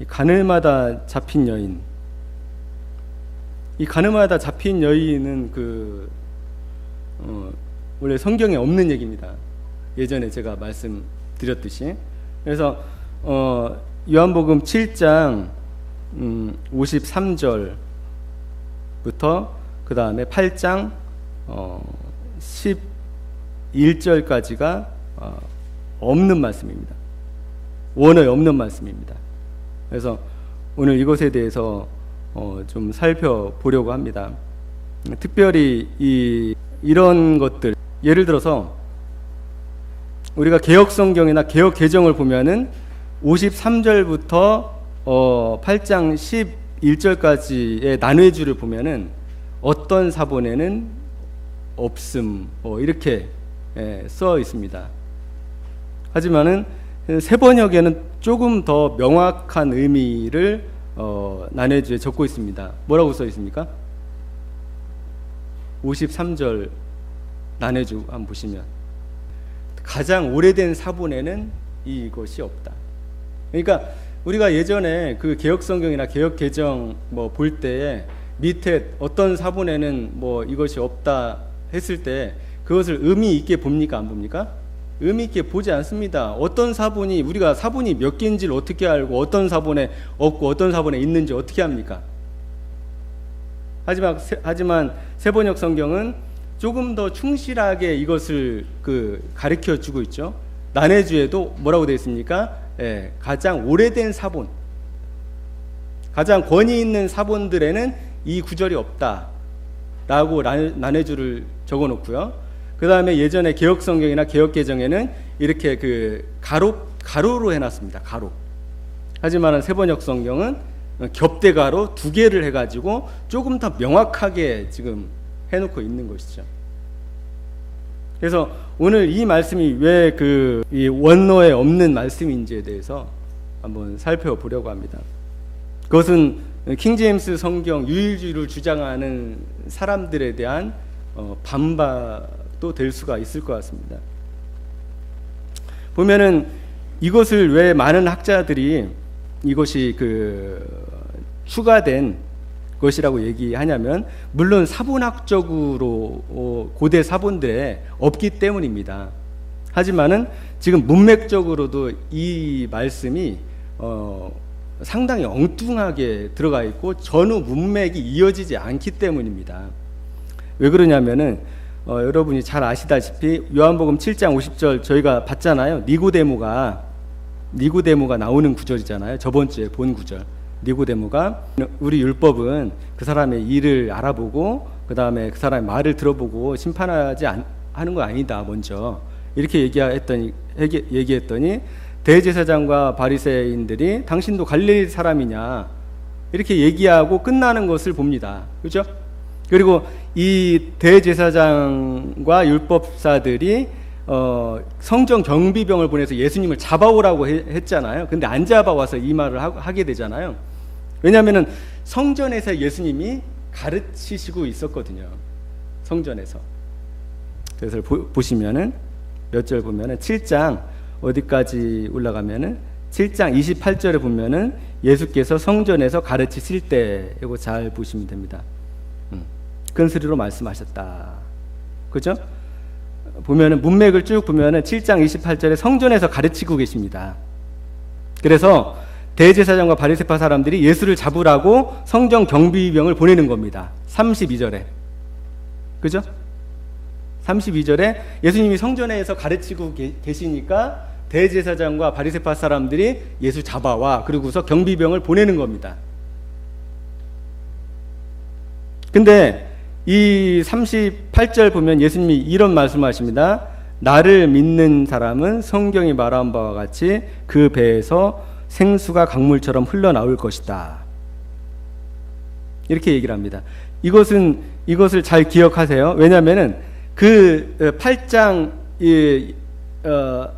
이 가늠하다 잡힌 여인. 이 가늠하다 잡힌 여인은 원래 성경에 없는 얘기입니다. 예전에 제가 말씀드렸듯이. 그래서 요한복음 7장 53절부터 그 다음에 8장 11절까지가 없는 말씀입니다. 원어에 없는 말씀입니다. 그래서 오늘 이것에 대해서 좀 살펴보려고 합니다. 특별히 이런 것들, 예를 들어서 우리가 개혁성경이나 개혁개정을 보면은 53절부터 8장 11절까지의 난회주를 보면은 어떤 사본에는 없음 이렇게 써 있습니다. 하지만은 세번역에는 조금 더 명확한 의미를 난회주에 적고 있습니다. 뭐라고 써 있습니까? 53절 난회주 한번 보시면 가장 오래된 사본에는 이것이 없다. 그러니까 우리가 예전에 그 개혁성경이나 개혁개정 볼 때에 밑에 어떤 사본에는 이것이 없다 했을 때 그것을 의미 있게 봅니까, 안 봅니까? 의미 있게 보지 않습니다. 어떤 사본이, 우리가 사본이 몇 개인지를 어떻게 알고 어떤 사본에 없고 어떤 사본에 있는지 어떻게 합니까? 하지만 세번역 성경은 조금 더 충실하게 이것을 가르쳐 주고 있죠. 난해주에도 뭐라고 되어 있습니까? 가장 오래된 사본, 가장 권위 있는 사본들에는 이 구절이 없다라고 난해주를 적어 놓고요. 그 다음에 예전에 개혁성경이나 개혁개정에는 이렇게 가로로 해놨습니다. 가로. 하지만 세번역 성경은 겹대가로 2개를 해가지고 조금 더 명확하게 지금 해놓고 있는 것이죠. 그래서 오늘 이 말씀이 왜 이 원어에 없는 말씀인지에 대해서 한번 살펴보려고 합니다. 그것은 킹제임스 성경 유일주의를 주장하는 사람들에 대한 반박도 될 수가 있을 것 같습니다. 보면은 이것을 왜 많은 학자들이 이것이 추가된 것이라고 얘기하냐면, 물론 사본학적으로 고대 사본들에 없기 때문입니다. 하지만은 지금 문맥적으로도 이 말씀이 상당히 엉뚱하게 들어가 있고 전후 문맥이 이어지지 않기 때문입니다. 왜 그러냐면은 여러분이 잘 아시다시피 요한복음 7장 50절 저희가 봤잖아요. 니고데모가 나오는 구절이잖아요. 저번 주에 본 구절. 니고데모가 우리 율법은 그 사람의 일을 알아보고 그 다음에 그 사람의 말을 들어보고 심판하지 하는 거 아니다 먼저 이렇게 얘기했더니 대제사장과 바리새인들이 당신도 갈릴리 사람이냐 이렇게 얘기하고 끝나는 것을 봅니다. 그렇죠? 그리고 이 대제사장과 율법사들이 성전 경비병을 보내서 예수님을 잡아오라고 했잖아요. 근데 안 잡아와서 이 말을 하게 되잖아요. 왜냐하면 성전에서 예수님이 가르치시고 있었거든요. 성전에서. 그래서 보시면은 몇 절 보면은 7장 어디까지 올라가면은 7장 28절에 보면은 예수께서 성전에서 가르치실 때 이거 잘 보시면 됩니다. 큰 소리로 말씀하셨다. 그죠? 보면은 문맥을 쭉 보면은 7장 28절에 성전에서 가르치고 계십니다. 그래서 대제사장과 바리새파 사람들이 예수를 잡으라고 성전 경비병을 보내는 겁니다. 32절에. 그죠? 32절에 예수님이 성전에서 가르치고 계시니까 대제사장과 바리새파 사람들이 예수 잡아와 그러고서 경비병을 보내는 겁니다. 근데 이 38절 보면 예수님이 이런 말씀하십니다. 나를 믿는 사람은 성경이 말한 바와 같이 그 배에서 생수가 강물처럼 흘러나올 것이다. 이렇게 얘기를 합니다. 이것을 잘 기억하세요. 왜냐하면은 그 8장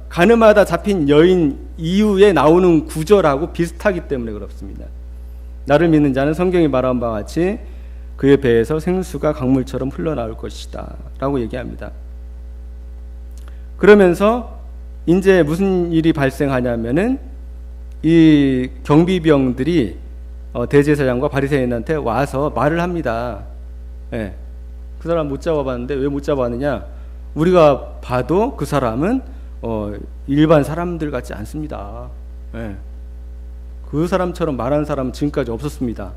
가늠하다 잡힌 여인 이후에 나오는 구절하고 비슷하기 때문에 그렇습니다. 나를 믿는 자는 성경이 말한 바와 같이 그의 배에서 생수가 강물처럼 흘러나올 것이다 라고 얘기합니다. 그러면서 이제 무슨 일이 발생하냐면은 이 경비병들이 대제사장과 바리새인한테 와서 말을 합니다. 예. 그 사람 못 잡아봤는데 왜 못 잡았느냐? 우리가 봐도 그 사람은 일반 사람들 같지 않습니다. 예. 그 사람처럼 말하는 사람은 지금까지 없었습니다.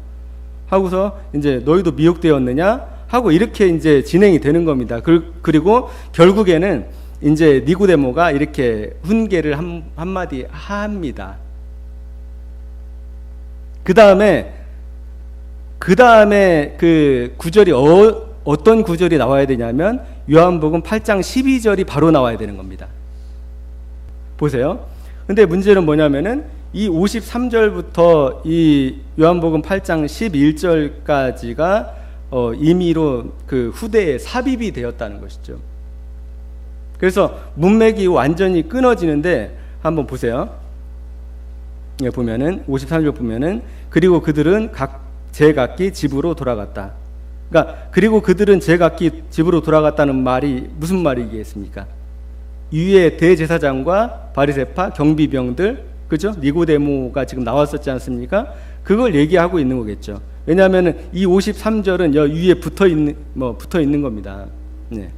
하고서 이제 너희도 미혹되었느냐? 하고 이렇게 이제 진행이 되는 겁니다. 그리고 결국에는 이제 니고데모가 이렇게 훈계를 한마디 합니다. 그 다음에 그 구절이 어떤 구절이 나와야 되냐면 요한복음 8장 12절이 바로 나와야 되는 겁니다. 보세요. 근데 문제는 뭐냐면은 이 53절부터 이 요한복음 8장 11절까지가 임의로 그 후대에 삽입이 되었다는 것이죠. 그래서 문맥이 완전히 끊어지는데 한번 보세요. 예, 보면은 53절 보면은 그리고 그들은 제각기 집으로 돌아갔다. 그러니까 그리고 그들은 제각기 집으로 돌아갔다는 말이 무슨 말이겠습니까? 위에 대제사장과 바리새파 경비병들, 그죠? 니고데모가 지금 나왔었지 않습니까? 그걸 얘기하고 있는 거겠죠. 왜냐하면은 이 53절은 위에 붙어 있는 겁니다. 네.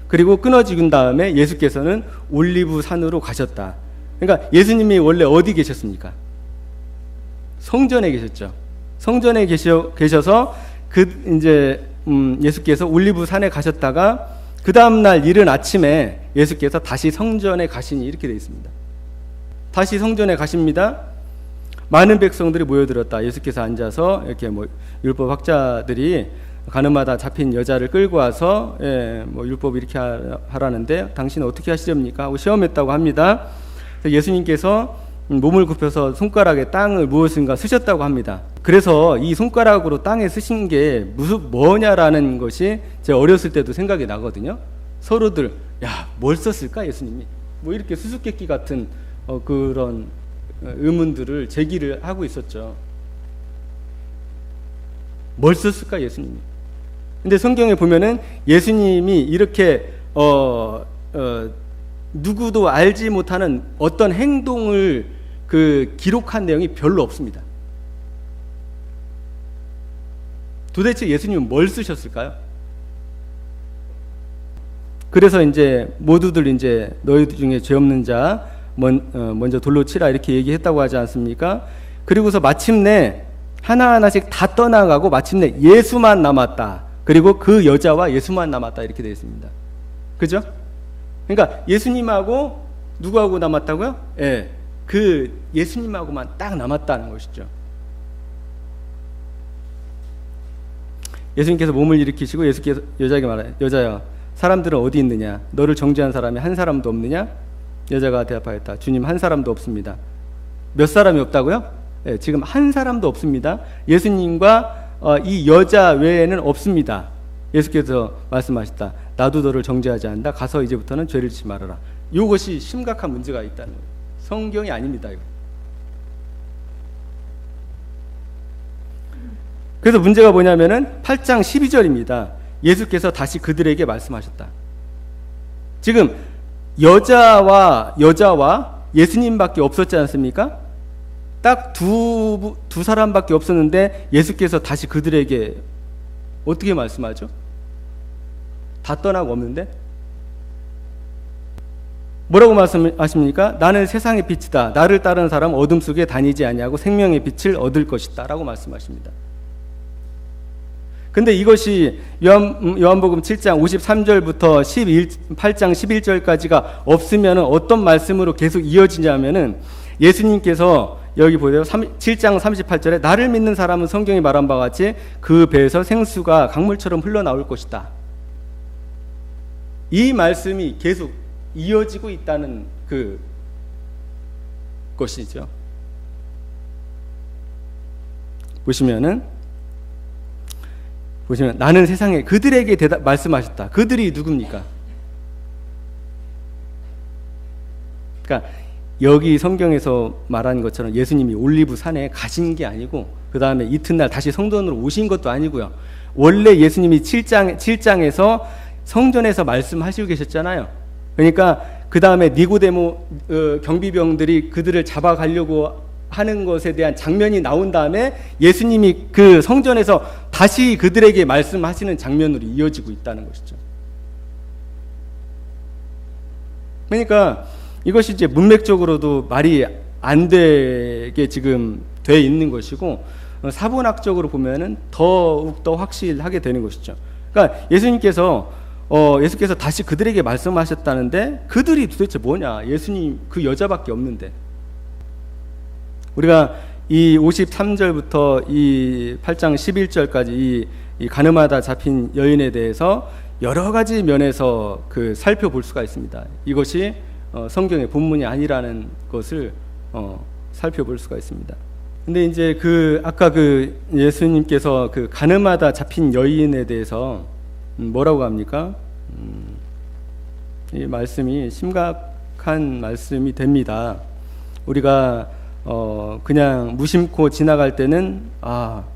그리고 끊어지군 다음에 예수께서는 올리브 산으로 가셨다. 그러니까 예수님이 원래 어디 계셨습니까? 성전에 계셨죠. 성전에 계셔서 예수께서 올리브 산에 가셨다가 그 다음 날 이른 아침에 예수께서 다시 성전에 가시니 이렇게 되어 있습니다. 다시 성전에 가십니다. 많은 백성들이 모여들었다. 예수께서 앉아서 이렇게 율법 학자들이 가늠하다 잡힌 여자를 끌고 와서 율법 이렇게 하라는데 당신은 어떻게 하시렵니까? 하고 시험했다고 합니다. 예수님께서 몸을 굽혀서 손가락에 땅을 무엇인가 쓰셨다고 합니다. 그래서 이 손가락으로 땅에 쓰신 게 뭐냐라는 것이 제가 어렸을 때도 생각이 나거든요. 서로들 뭘 썼을까 예수님이? 이렇게 수수께끼 같은 그런 의문들을 제기를 하고 있었죠. 뭘 썼을까 예수님이? 근데 성경에 보면은 예수님이 이렇게 누구도 알지 못하는 어떤 행동을 기록한 내용이 별로 없습니다. 도대체 예수님은 뭘 쓰셨을까요? 그래서 이제 모두들 이제 너희 중에 죄 없는 자 먼저 돌로 치라 이렇게 얘기했다고 하지 않습니까? 그리고서 마침내 하나하나씩 다 떠나가고 마침내 예수만 남았다. 그리고 그 여자와 예수만 남았다 이렇게 되어 있습니다. 그죠? 그러니까 예수님하고 누구하고 남았다고요? 예, 그 예수님하고만 딱 남았다는 것이죠. 예수님께서 몸을 일으키시고 예수께서 여자에게 말해요. 여자야, 사람들은 어디 있느냐? 너를 정죄한 사람이 한 사람도 없느냐? 여자가 대답하였다. 주님, 한 사람도 없습니다. 몇 사람이 없다고요? 예, 지금 한 사람도 없습니다. 예수님과 이 여자 외에는 없습니다. 예수께서 말씀하셨다. 나도 너를 정죄하지 않는다. 가서 이제부터는 죄를 짓지 말아라. 이것이 심각한 문제가 있다는 거예요. 성경이 아닙니다. 이거. 그래서 문제가 뭐냐면은 8장 12절입니다. 예수께서 다시 그들에게 말씀하셨다. 지금 여자와 예수님밖에 없었지 않습니까? 딱 두 사람밖에 없었는데 예수께서 다시 그들에게 어떻게 말씀하죠? 다 떠나고 없는데? 뭐라고 말씀하십니까? 나는 세상의 빛이다. 나를 따르는 사람 어둠 속에 다니지 아니하고 생명의 빛을 얻을 것이다 라고 말씀하십니다. 근데 이것이 요한복음 7장 53절부터 8장 11절까지가 없으면 어떤 말씀으로 계속 이어지냐면은 예수님께서 여기 보세요. 7장 38절에 나를 믿는 사람은 성경이 말한 바와 같이 그 배에서 생수가 강물처럼 흘러나올 것이다. 이 말씀이 계속 이어지고 있다는 그 것이죠. 보시면 나는 세상에 그들에게 말씀하셨다. 그들이 누굽니까? 그러니까 여기 성경에서 말하는 것처럼 예수님이 올리브 산에 가신 게 아니고 그 다음에 이튿날 다시 성전으로 오신 것도 아니고요. 원래 예수님이 7장에서 성전에서 말씀하시고 계셨잖아요. 그러니까 그 다음에 니고데모 경비병들이 그들을 잡아가려고 하는 것에 대한 장면이 나온 다음에 예수님이 그 성전에서 다시 그들에게 말씀하시는 장면으로 이어지고 있다는 것이죠. 그러니까 이것이 이제 문맥적으로도 말이 안 되게 지금 돼 있는 것이고, 사본학적으로 보면은 더욱더 확실하게 되는 것이죠. 그러니까 예수께서 다시 그들에게 말씀하셨다는데 그들이 도대체 뭐냐? 예수님 그 여자밖에 없는데. 우리가 이 53절부터 이 8장 11절까지 이 가늠하다 잡힌 여인에 대해서 여러 가지 면에서 살펴볼 수가 있습니다. 이것이 성경의 본문이 아니라는 것을 살펴볼 수가 있습니다. 근데 이제 아까 예수님께서 가늠하다 잡힌 여인에 대해서 뭐라고 합니까? 이 말씀이 심각한 말씀이 됩니다. 우리가 그냥 무심코 지나갈 때는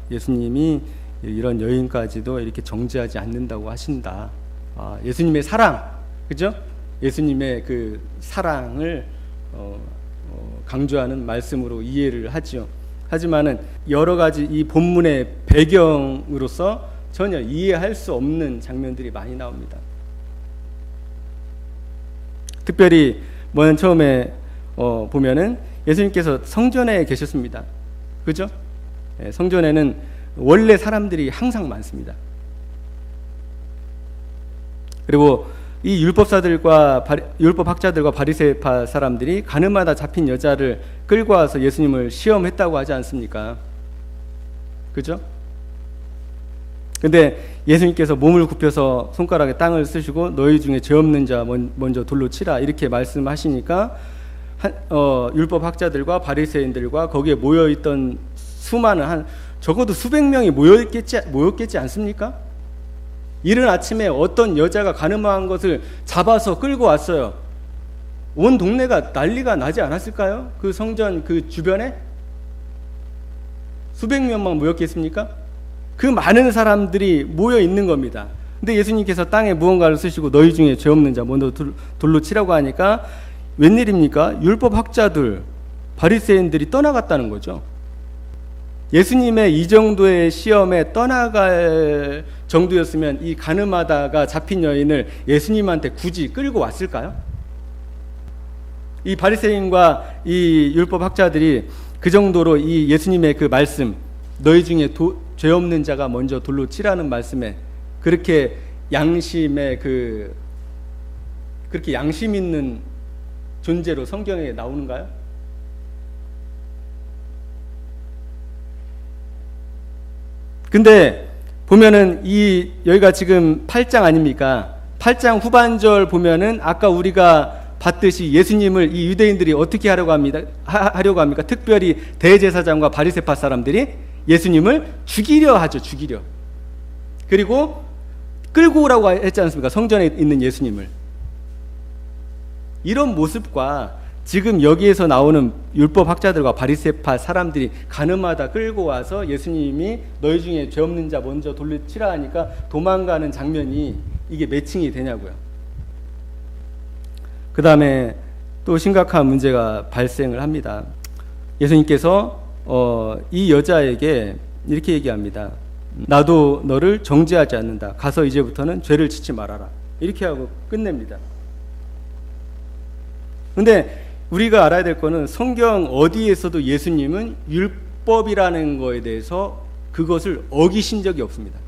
예수님이 이런 여인까지도 이렇게 정죄하지 않는다고 하신다. 예수님의 사랑, 그죠? 예수님의 그 사랑을 강조하는 말씀으로 이해를 하죠. 하지만은 여러 가지 이 본문의 배경으로서 전혀 이해할 수 없는 장면들이 많이 나옵니다. 특별히 먼저 처음에 보면은 예수님께서 성전에 계셨습니다. 그죠? 성전에는 원래 사람들이 항상 많습니다. 그리고 이 율법학자들과 바리새파 사람들이 가늠하다 잡힌 여자를 끌고 와서 예수님을 시험했다고 하지 않습니까? 그죠? 근데 예수님께서 몸을 굽혀서 손가락에 땅을 쓰시고 너희 중에 죄 없는 자 먼저 돌로 치라 이렇게 말씀하시니까 율법학자들과 바리새인들과 거기에 모여있던 수많은 적어도 수백 명이 모였겠지 않습니까? 이른 아침에 어떤 여자가 가늠한 것을 잡아서 끌고 왔어요. 온 동네가 난리가 나지 않았을까요? 그 성전 그 주변에 수백 명만 모였겠습니까? 그 많은 사람들이 모여 있는 겁니다. 근데 예수님께서 땅에 무언가를 쓰시고 너희 중에 죄 없는 자 먼저 돌로 치라고 하니까 웬일입니까? 율법학자들, 바리새인들이 떠나갔다는 거죠. 예수님의 이 정도의 시험에 떠나갈 정도였으면 이 가늠하다가 잡힌 여인을 예수님한테 굳이 끌고 왔을까요? 이 바리새인과 이 율법학자들이 그 정도로 이 예수님의 그 말씀, 너희 중에 죄 없는 자가 먼저 돌로 치라는 말씀에 그렇게 그렇게 양심 있는 존재로 성경에 나오는가요? 근데 보면은 여기가 지금 8장 아닙니까? 8장 후반절 보면은 아까 우리가 봤듯이 예수님을 이 유대인들이 어떻게 하려고 합니까? 특별히 대제사장과 바리새파 사람들이 예수님을 죽이려 하죠. 죽이려. 그리고 끌고 오라고 했지 않습니까? 성전에 있는 예수님을. 이런 모습과 지금 여기에서 나오는 율법학자들과 바리새파 사람들이 가늠하다 끌고 와서 예수님이 너희 중에 죄 없는 자 먼저 돌로 치라 하니까 도망가는 장면이 이게 매칭이 되냐고요. 그 다음에 또 심각한 문제가 발생을 합니다. 예수님께서 이 여자에게 이렇게 얘기합니다. 나도 너를 정죄하지 않는다. 가서 이제부터는 죄를 짓지 말아라. 이렇게 하고 끝냅니다. 근데 우리가 알아야 될 거는 성경 어디에서도 예수님은 율법이라는 거에 대해서 그것을 어기신 적이 없습니다.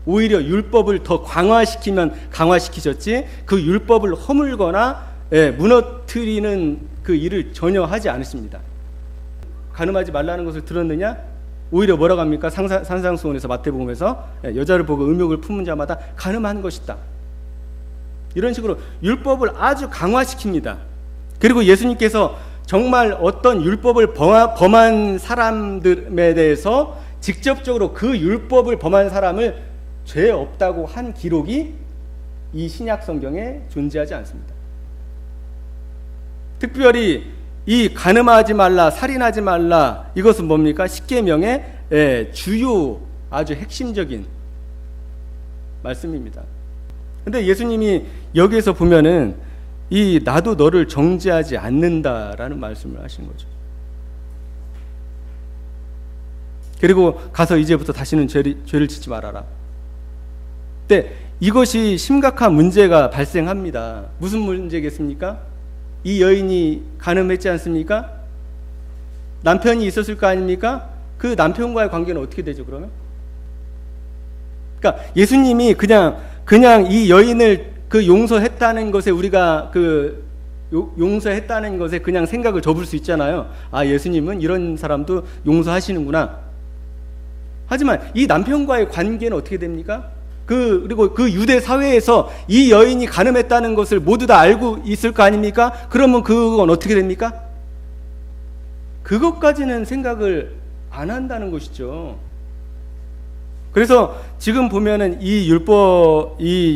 오히려 율법을 더 강화시키면 강화시키셨지 그 율법을 허물거나 무너뜨리는 그 일을 전혀 하지 않으십니다. 가늠하지 말라는 것을 들었느냐? 오히려 뭐라고 합니까? 산상수훈에서 마태복음에서 여자를 보고 의욕을 품은 자마다 가늠하는 것이다. 이런 식으로 율법을 아주 강화시킵니다. 그리고 예수님께서 정말 어떤 율법을 범한 사람들에 대해서 직접적으로 그 율법을 범한 사람을 죄 없다고 한 기록이 이 신약 성경에 존재하지 않습니다. 특별히 이 가늠하지 말라, 살인하지 말라, 이것은 뭡니까? 십계명의 주요 아주 핵심적인 말씀입니다. 근데 예수님이 여기에서 보면은 나도 너를 정죄하지 않는다라는 말씀을 하신 거죠. 그리고 가서 이제부터 다시는 죄를 짓지 말아라. 근데 이것이 심각한 문제가 발생합니다. 무슨 문제겠습니까? 이 여인이 간음했지 않습니까? 남편이 있었을 거 아닙니까? 그 남편과의 관계는 어떻게 되죠, 그러면? 그러니까 예수님이 그냥 이 여인을 그 용서했다는 것에 우리가 용서했다는 것에 그냥 생각을 접을 수 있잖아요. 아, 예수님은 이런 사람도 용서하시는구나. 하지만 이 남편과의 관계는 어떻게 됩니까? 그리고 그 유대 사회에서 이 여인이 간음했다는 것을 모두 다 알고 있을 거 아닙니까? 그러면 그건 어떻게 됩니까? 그것까지는 생각을 안 한다는 것이죠. 그래서 지금 보면은 이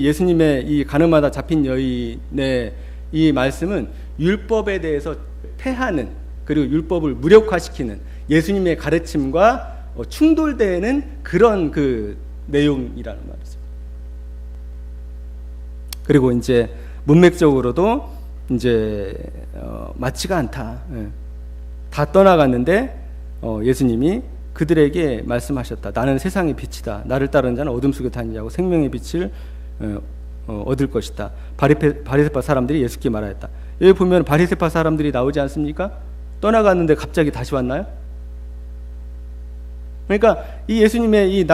예수님의 이 간음하다 잡힌 여인의 이 말씀은 율법에 대해서 폐하는, 그리고 율법을 무력화시키는 예수님의 가르침과 충돌되는 그런 그 내용이라는 말이죠. 그리고 이제 문맥적으로도 이제 맞지가 않다. 다 떠나갔는데 예수님이 그들에게 말씀하셨다. 나는 세상의 빛이다. 나를 따르는 자는 어둠 속에 다니냐고 생명의 빛을 얻을 것이다. 바리새파 사람들이 예수께 말하였다. 여기 보면 바리새파 사람들이 나오지 않습니까? 떠나갔는데 갑자기 다시 왔나요? 그러니까 이 예수님의 이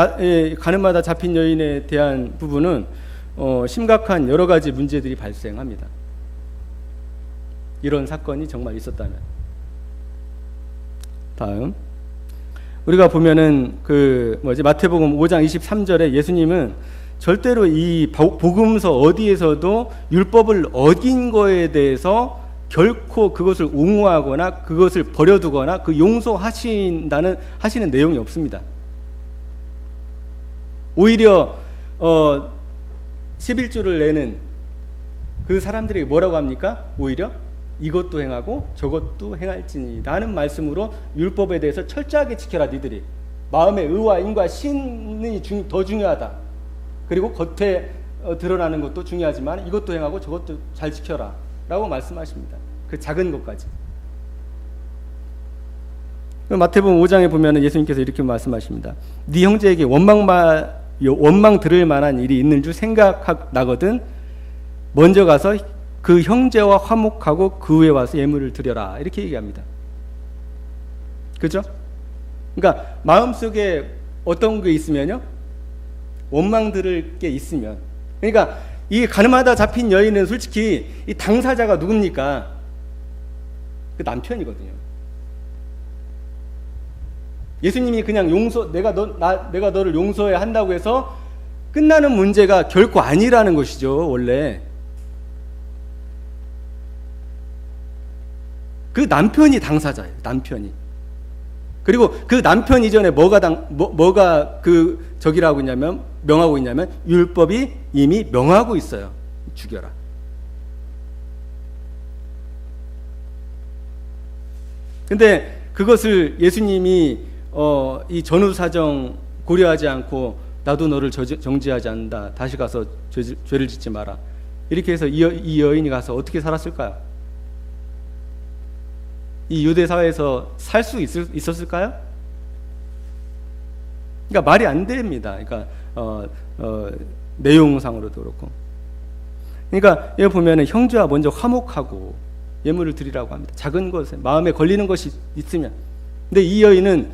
간음하다 잡힌 여인에 대한 부분은 심각한 여러 가지 문제들이 발생합니다. 이런 사건이 정말 있었다면. 다음 우리가 보면은 마태복음 5장 23절에 예수님은 절대로 이 복음서 어디에서도 율법을 어긴 거에 대해서 결코 그것을 옹호하거나 그것을 버려두거나 하시는 내용이 없습니다. 오히려 11조를 내는 그 사람들이 뭐라고 합니까? 오히려 이것도 행하고 저것도 행할지니 라는 말씀으로 율법에 대해서 철저하게 지켜라. 니들이 마음의 의와 인과 신이 더 중요하다. 그리고 겉에 드러나는 것도 중요하지만 이것도 행하고 저것도 잘 지켜라 라고 말씀하십니다. 그 작은 것까지. 마태복음 5장에 보면 예수님께서 이렇게 말씀하십니다. 네 형제에게 원망 들을 만한 일이 있는 줄 생각나거든 먼저 가서 그 형제와 화목하고 그 후에 와서 예물을 드려라. 이렇게 얘기합니다. 그죠? 그러니까 마음속에 어떤 게 있으면요, 원망 들을 게 있으면, 그러니까 이 간음하다 잡힌 여인은 솔직히 이 당사자가 누굽니까? 그 남편이거든요. 예수님이 그냥 내가 너를 용서해야 한다고 해서 끝나는 문제가 결코 아니라는 것이죠. 원래 그 남편이 당사자예요. 남편이. 그리고 그 남편 이전에 뭐가 저기라고 있냐면, 명하고 있냐면 율법이 이미 명하고 있어요. 죽여라. 근데 그것을 예수님이 이 전후 사정 고려하지 않고 나도 너를 정죄하지 않는다. 다시 가서 죄를 짓지 마라. 이렇게 해서 이 여인이 가서 어떻게 살았을까요? 이 유대 사회에서 살 수 있었을까요? 그러니까 말이 안 됩니다. 그러니까 내용상으로도 그렇고. 그러니까 여기 보면은 형제와 먼저 화목하고 예물을 드리라고 합니다. 작은 것에 마음에 걸리는 것이 있으면. 근데 이 여인은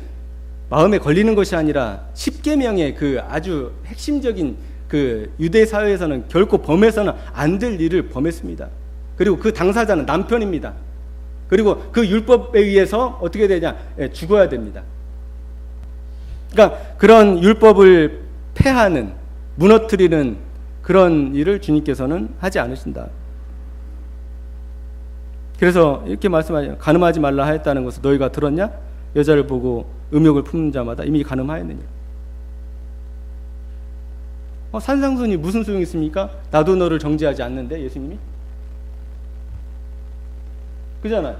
마음에 걸리는 것이 아니라 십계명의 그 아주 핵심적인 그 유대 사회에서는 결코 범해서는 안 될 일을 범했습니다. 그리고 그 당사자는 남편입니다. 그리고 그 율법에 의해서 어떻게 되냐? 죽어야 됩니다. 그러니까 그런 율법을 폐하는, 무너뜨리는 그런 일을 주님께서는 하지 않으신다. 그래서 이렇게 말씀하죠. 간음하지 말라 하였다는 것을 너희가 들었냐? 여자를 보고 음욕을 품는 자마다 이미 간음하였느냐. 산상순이 무슨 소용이 있습니까? 나도 너를 정죄하지 않는데 예수님이? 그잖아요.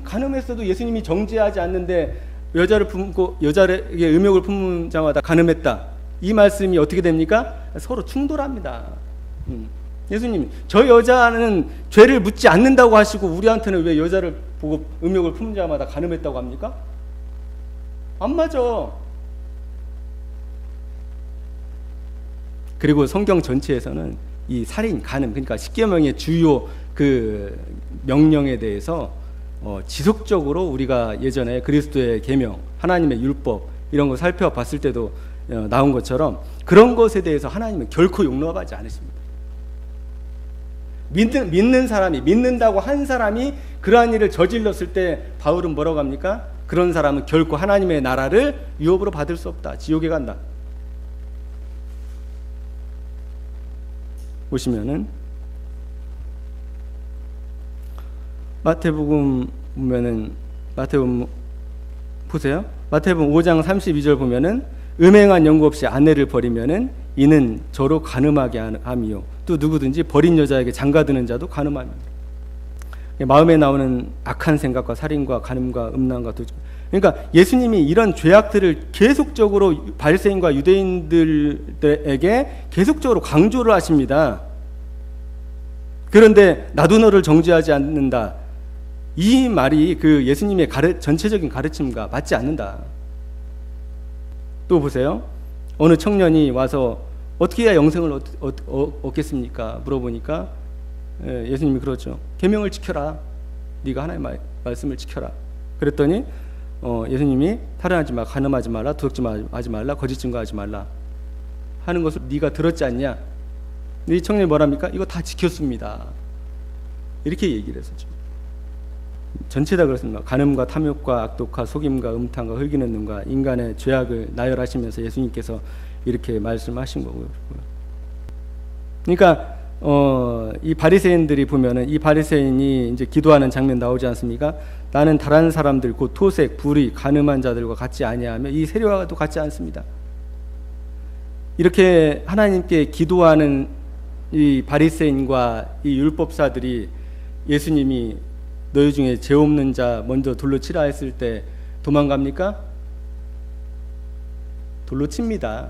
간음했어도 예수님이 정죄하지 않는데 여자에게 음욕을 품는 자마다 간음했다. 이 말씀이 어떻게 됩니까? 서로 충돌합니다. 예수님이 저 여자는 죄를 묻지 않는다고 하시고 우리한테는 왜 여자를 보고 음욕을 품는 자마다 간음했다고 합니까? 안 맞아. 그리고 성경 전체에서는 이 살인, 간음, 그러니까 십계명의 주요 그 명령에 대해서 지속적으로 우리가 예전에 그리스도의 계명, 하나님의 율법 이런 거 살펴봤을 때도 나온 것처럼 그런 것에 대해서 하나님은 결코 용납하지 않으십니다. 믿는 사람이, 믿는다고 한 사람이 그러한 일을 저질렀을 때 바울은 뭐라고 합니까? 그런 사람은 결코 하나님의 나라를 유업으로 받을 수 없다. 지옥에 간다. 보시면은 마태복음 보면은 마태복음 보세요. 마태복음 5장 32절 보면은 음행한 연고 없이 아내를 버리면은 이는 저로 간음하게 함이요. 또 누구든지 버린 여자에게 장가드는 자도 간음함이요. 마음에 나오는 악한 생각과 살인과 간음과 음란과 도둑. 그러니까 예수님이 이런 죄악들을 계속적으로 바리새인과 유대인들에게 계속적으로 강조를 하십니다. 그런데 나도 너를 정죄하지 않는다. 이 말이 그 예수님의 전체적인 가르침과 맞지 않는다. 또 보세요. 어느 청년이 와서 어떻게 해야 영생을 얻겠습니까? 물어보니까 예수님이 그러죠. 계명을 지켜라. 네가 하나님의 말씀을 지켜라. 그랬더니 예수님이 살인하지 마, 간음하지 말라, 도둑질하지 말라, 거짓 증거하지 말라 하는 것을 네가 들었지 않냐? 이 청년이 뭐랍니까? 이거 다 지켰습니다. 이렇게 얘기를 했었죠. 전체 다 그렇습니다. 간음과 탐욕과 악독과 속임과 음탕과 흘기는 눈과 인간의 죄악을 나열하시면서 예수님께서 이렇게 말씀하신 거고요. 그러니까 이 바리새인들이 보면은 이 바리새인이 이제 기도하는 장면 나오지 않습니까? 나는 다른 사람들 곧 토색, 불의, 간음한 자들과 같지 아니하며 이 세리와도 같지 않습니다. 이렇게 하나님께 기도하는 이 바리새인과 이 율법사들이 예수님이 너희 중에 죄 없는 자 먼저 돌로 치라 했을 때 도망갑니까? 돌로 칩니다.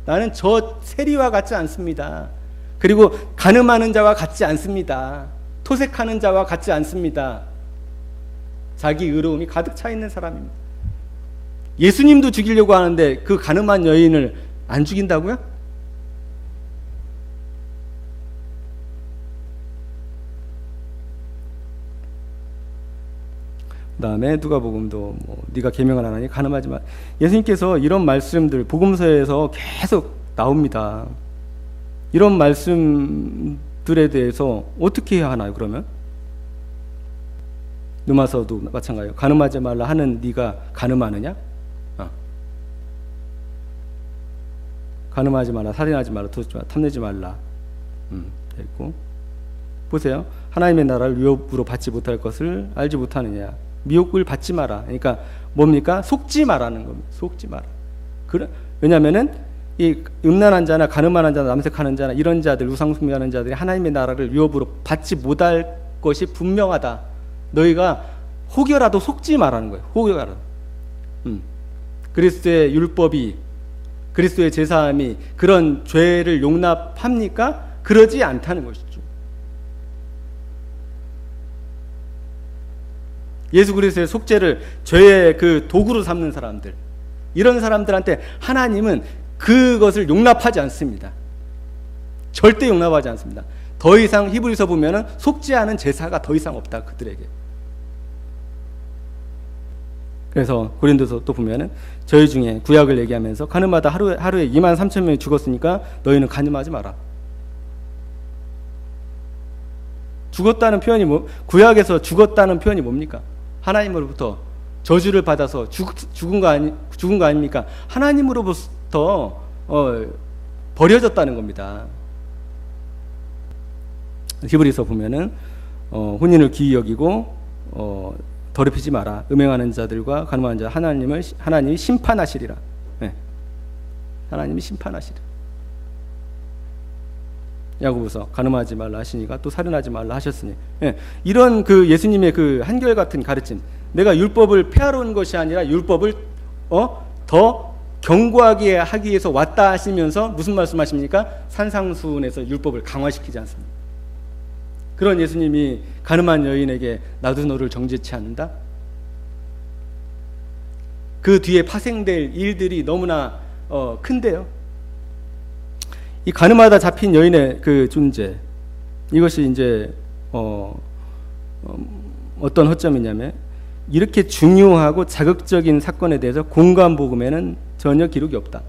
나는 저 세리와 같지 않습니다. 그리고 간음하는 자와 같지 않습니다. 토색하는 자와 같지 않습니다. 자기 의로움이 가득 차 있는 사람입니다. 예수님도 죽이려고 하는데 그 간음한 여인을 안 죽인다고요? 그 다음에 누가복음도 네가 계명을 안 하니 간음하지 마. 예수님께서 이런 말씀들 복음서에서 계속 나옵니다. 이런 말씀들에 대해서 어떻게 해야 하나요? 그러면 누가서도 마찬가지예요. 간음하지 말라 하는 네가 간음하느냐? 간음하지 말라, 살인하지 말라, 도둑질 말라, 탐내지 말라. 됐고 보세요. 하나님의 나라를 유업으로 받지 못할 것을 알지 못하느냐? 미혹을 받지 마라. 그러니까 뭡니까? 속지 마라는 겁니다. 속지 마라. 왜냐하면은 이 음란한 자나 간음한 자나 남색하는 자나 이런 자들, 우상숭배하는 자들이 하나님의 나라를 유업으로 받지 못할 것이 분명하다. 너희가 혹여라도 속지 마라는 거예요. 혹여라도. 그리스도의 율법이, 그리스도의 제사함이 그런 죄를 용납합니까? 그러지 않다는 것이죠. 예수 그리스도의 속죄를 죄의 그 도구로 삼는 사람들, 이런 사람들한테 하나님은 그것을 용납하지 않습니다. 절대 용납하지 않습니다. 더 이상 히브리서 보면은 속죄하는 제사가 더 이상 없다, 그들에게. 그래서 고린도서 또 보면은 저희 중에 구약을 얘기하면서 간음하다 하루에 23,000명이 죽었으니까 너희는 간음하지 마라. 죽었다는 표현이 구약에서 죽었다는 표현이 뭡니까? 하나님으로부터 저주를 받아서 죽은 거 아닙니까? 하나님으로부터 버려졌다는 겁니다. 히브리서 보면은 혼인을 귀히 여기고 더럽히지 마라. 음행하는 자들과 간음하는 자 하나님이 심판하시리라. 네. 하나님이 심판하시리라. 야고보서 간음하지 말라 하시니까 또 살인하지 말라 하셨으니. 네. 이런 그 예수님의 그 한결같은 가르침, 내가 율법을 폐하러 온 것이 아니라 율법을 더 견고하게 하기 위해서 왔다 하시면서 무슨 말씀하십니까? 산상수훈에서 율법을 강화시키지 않습니다. 그런 예수님이 간음한 여인에게 나도 너를 정죄치 않는다? 그 뒤에 파생될 일들이 너무나 큰데요. 이 가늠하다 잡힌 여인의 그 존재, 이것이 이제 어떤 허점이냐면, 이렇게 중요하고 자극적인 사건에 대해서 공관복음에는 전혀 기록이 없다.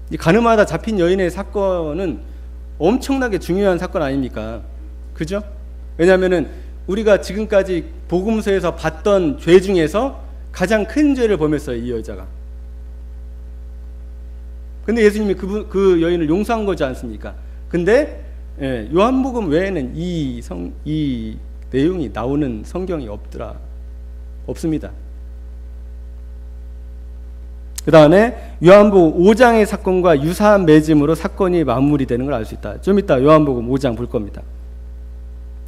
이 가늠하다 잡힌 여인의 사건은 엄청나게 중요한 사건 아닙니까? 그죠? 왜냐하면은 우리가 지금까지 복음서에서 봤던 죄 중에서 가장 큰 죄를 범했어요, 이 여자가. 근데 예수님이 그 여인을 용서한 거지 않습니까? 근데 요한복음 외에는 이 내용이 나오는 성경이 없습니다. 그 다음에 요한복음 5장의 사건과 유사한 매짐으로 사건이 마무리되는 걸 알 수 있다. 좀 이따 요한복음 5장 볼 겁니다.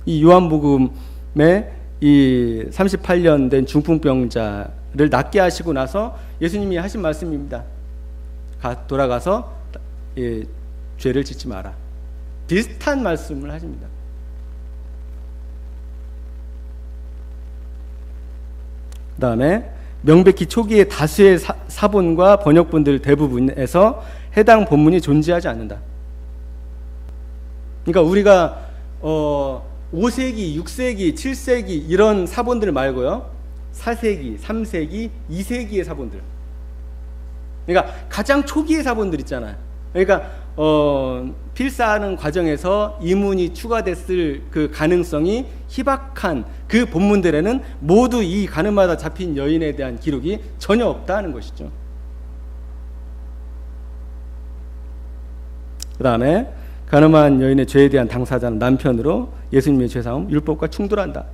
이 요한복음에 이 38년 된 중풍병자를 낫게 하시고 나서 예수님이 하신 말씀입니다. 돌아가서 죄를 짓지 마라. 비슷한 말씀을 하십니다. 그 다음에 명백히 초기의 다수의 사본과 번역본들 대부분에서 해당 본문이 존재하지 않는다. 그러니까 우리가 5세기, 6세기, 7세기 이런 사본들 말고요, 4세기, 3세기, 2세기의 사본들, 그러니까 가장 초기의 사본들 있잖아요. 그러니까 필사하는 과정에서 이문이 추가됐을 그 가능성이 희박한 그 본문들에는 모두 이 가늠하다 잡힌 여인에 대한 기록이 전혀 없다는 것이죠. 그 다음에 가늠한 여인의 죄에 대한 당사자는 남편으로 예수님의 죄사함 율법과 충돌한다.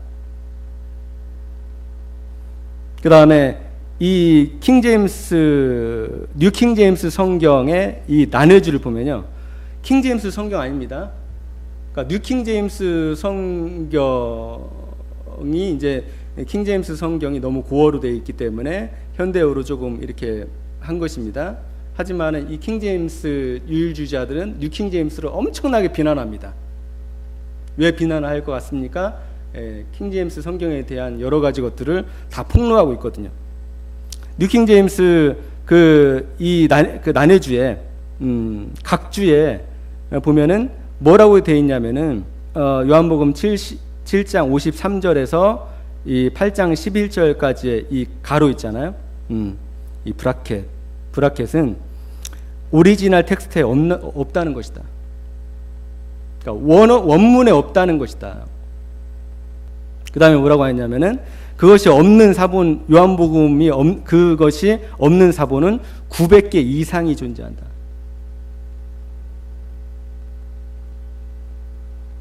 그 다음에 이 뉴 킹제임스 성경의 이 난해주를 보면요, 킹제임스 성경 아닙니다. 그러니까 뉴 킹제임스 성경이 이제 킹제임스 성경이 너무 고어로 되어 있기 때문에 현대어로 조금 이렇게 한 것입니다. 하지만 이 킹제임스 유일주의자들은 뉴 킹제임스를 엄청나게 비난합니다. 왜 비난할 것 같습니까? 킹제임스 성경에 대한 여러 가지 것들을 다 폭로하고 있거든요. 뉴 킹제임스 난해주에 각 주에 보면은 뭐라고 되어 있냐면은 요한복음 7장 53절에서 이 8장 11절까지의 이 가로 있잖아요. 이 브라켓은 오리지널 텍스트에 없다는 것이다. 그러니까 원문에 없다는 것이다. 그 다음에 뭐라고 했냐면은 그것이 없는 사본, 그것이 없는 사본은 900개 이상이 존재한다.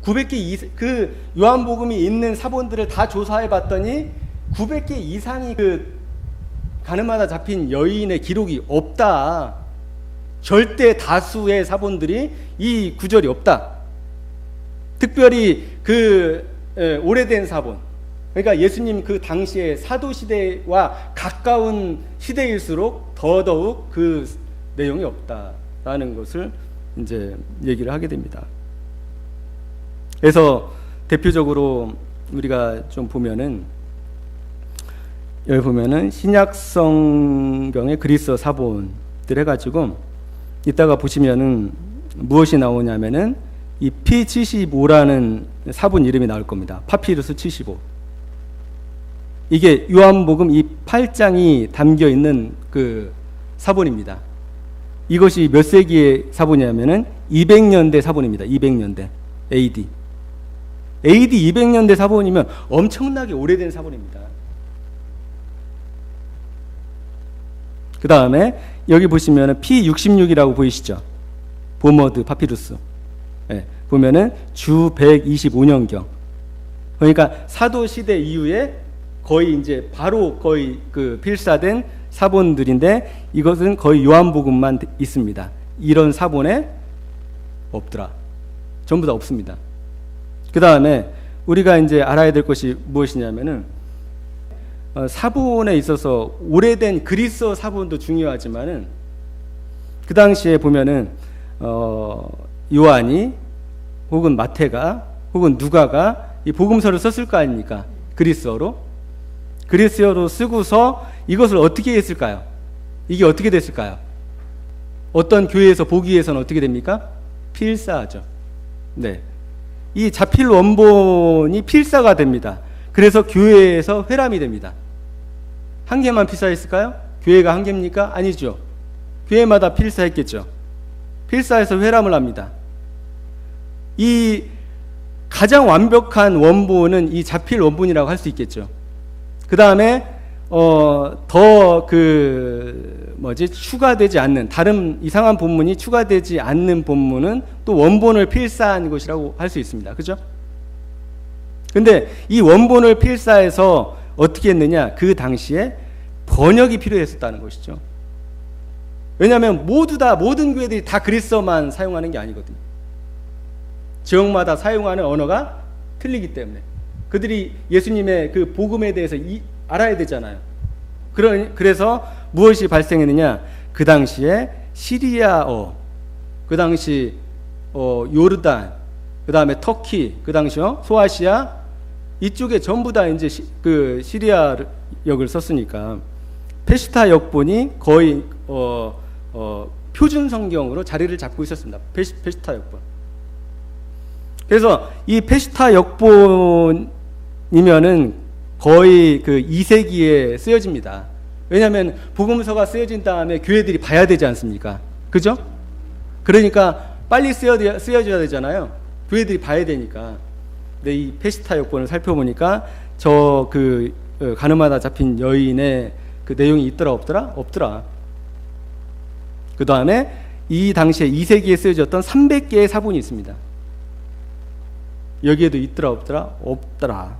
900개 그 요한복음이 있는 사본들을 다 조사해 봤더니 900개 이상이 그 가늠하다 잡힌 여인의 기록이 없다. 절대 다수의 사본들이 이 구절이 없다. 특별히 오래된 사본, 그러니까 예수님 그 당시에 사도시대와 가까운 시대일수록 더더욱 그 내용이 없다라는 것을 이제 얘기를 하게 됩니다. 그래서 대표적으로 우리가 좀 보면은, 여기 보면은 신약 성경의 그리스어 사본들 해가지고 이따가 보시면은 무엇이 나오냐면은 이 P75라는 사본 이름이 나올 겁니다. 파피루스 75. 이게 요한복음 이 8장이 담겨 있는 그 사본입니다. 이것이 몇 세기의 사본이냐면은 200년대 사본입니다. 200년대 AD 200년대 사본이면 엄청나게 오래된 사본입니다. 그 다음에 여기 보시면은 P66이라고 보이시죠? 보머드 파피루스. 네, 보면은 주 125년경. 그러니까 사도 시대 이후에 거의 이제 바로 거의 그 필사된 사본들인데 이것은 거의 요한복음만 있습니다. 이런 사본에 없더라. 전부 다 없습니다. 그 다음에 우리가 이제 알아야 될 것이 무엇이냐면은 사본에 있어서 오래된 그리스어 사본도 중요하지만은 그 당시에 보면은 요한이 혹은 마태가 혹은 누가가 이 복음서를 썼을 거 아닙니까? 그리스어로. 그리스어로 쓰고서 이것을 어떻게 했을까요? 이게 어떻게 됐을까요? 어떤 교회에서 보기 위해서는 어떻게 됩니까? 필사하죠. 네. 이 자필 원본이 필사가 됩니다. 그래서 교회에서 회람이 됩니다. 한 개만 필사했을까요? 교회가 한 개입니까? 아니죠. 교회마다 필사했겠죠. 필사해서 회람을 합니다. 이 가장 완벽한 원본은 이 자필 원본이라고 할 수 있겠죠. 그 다음에 추가되지 않는 다른 이상한 본문이 추가되지 않는 본문은 또 원본을 필사한 것이라고 할 수 있습니다. 그죠? 근데 이 원본을 필사해서 어떻게 했느냐? 그 당시에 번역이 필요했었다는 것이죠. 왜냐하면 모든 교회들이 다 그리스어만 사용하는 게 아니거든요. 지역마다 사용하는 언어가 틀리기 때문에 그들이 예수님의 그 복음에 대해서 알아야 되잖아요. 그래서 무엇이 발생했느냐? 그 당시에 시리아어, 그 당시 요르단, 그 다음에 터키, 그 당시 소아시아 이쪽에 전부 다 이제 그 시리아 역을 썼으니까 페시타 역본이 거의 표준 성경으로 자리를 잡고 있었습니다. 페시타 역본. 그래서 이 페시타 역본이면은 거의 그 2세기에 쓰여집니다. 왜냐하면 복음서가 쓰여진 다음에 교회들이 봐야 되지 않습니까? 그죠? 그러니까 빨리 쓰여져야 되잖아요. 교회들이 봐야 되니까. 근데 이 페시타 역본을 살펴보니까 가늠하다 잡힌 여인의 그 내용이 있더라 없더라? 없더라. 그 다음에 이 당시에 2세기에 쓰여졌던 300개의 사본이 있습니다. 여기에도 있더라 없더라? 없더라.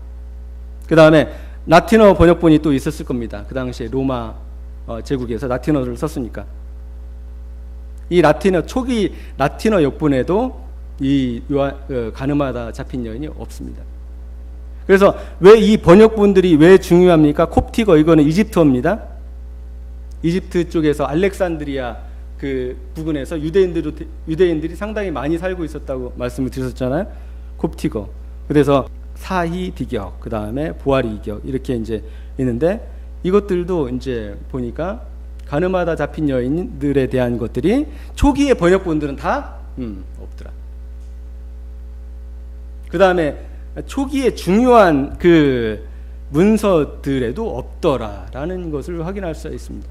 그 다음에 라틴어 번역본이 또 있었을 겁니다. 그 당시에 로마 제국에서 라틴어를 썼으니까. 이 초기 라틴어 역본에도 이 가늠하다 잡힌 여인이 없습니다. 그래서 왜 이 번역본들이 왜 중요합니까? 콥티거, 이거는 이집트어입니다. 이집트 쪽에서 알렉산드리아 그 부근에서 유대인들이 상당히 많이 살고 있었다고 말씀을 드렸잖아요. 콥티거. 그래서 사히디격, 그 다음에 부하리격 이렇게 이제 있는데 이것들도 이제 보니까 가늠하다 잡힌 여인들에 대한 것들이 초기의 번역본들은 다 없더라. 그 다음에 초기에 중요한 그 문서들에도 없더라라는 것을 확인할 수 있습니다.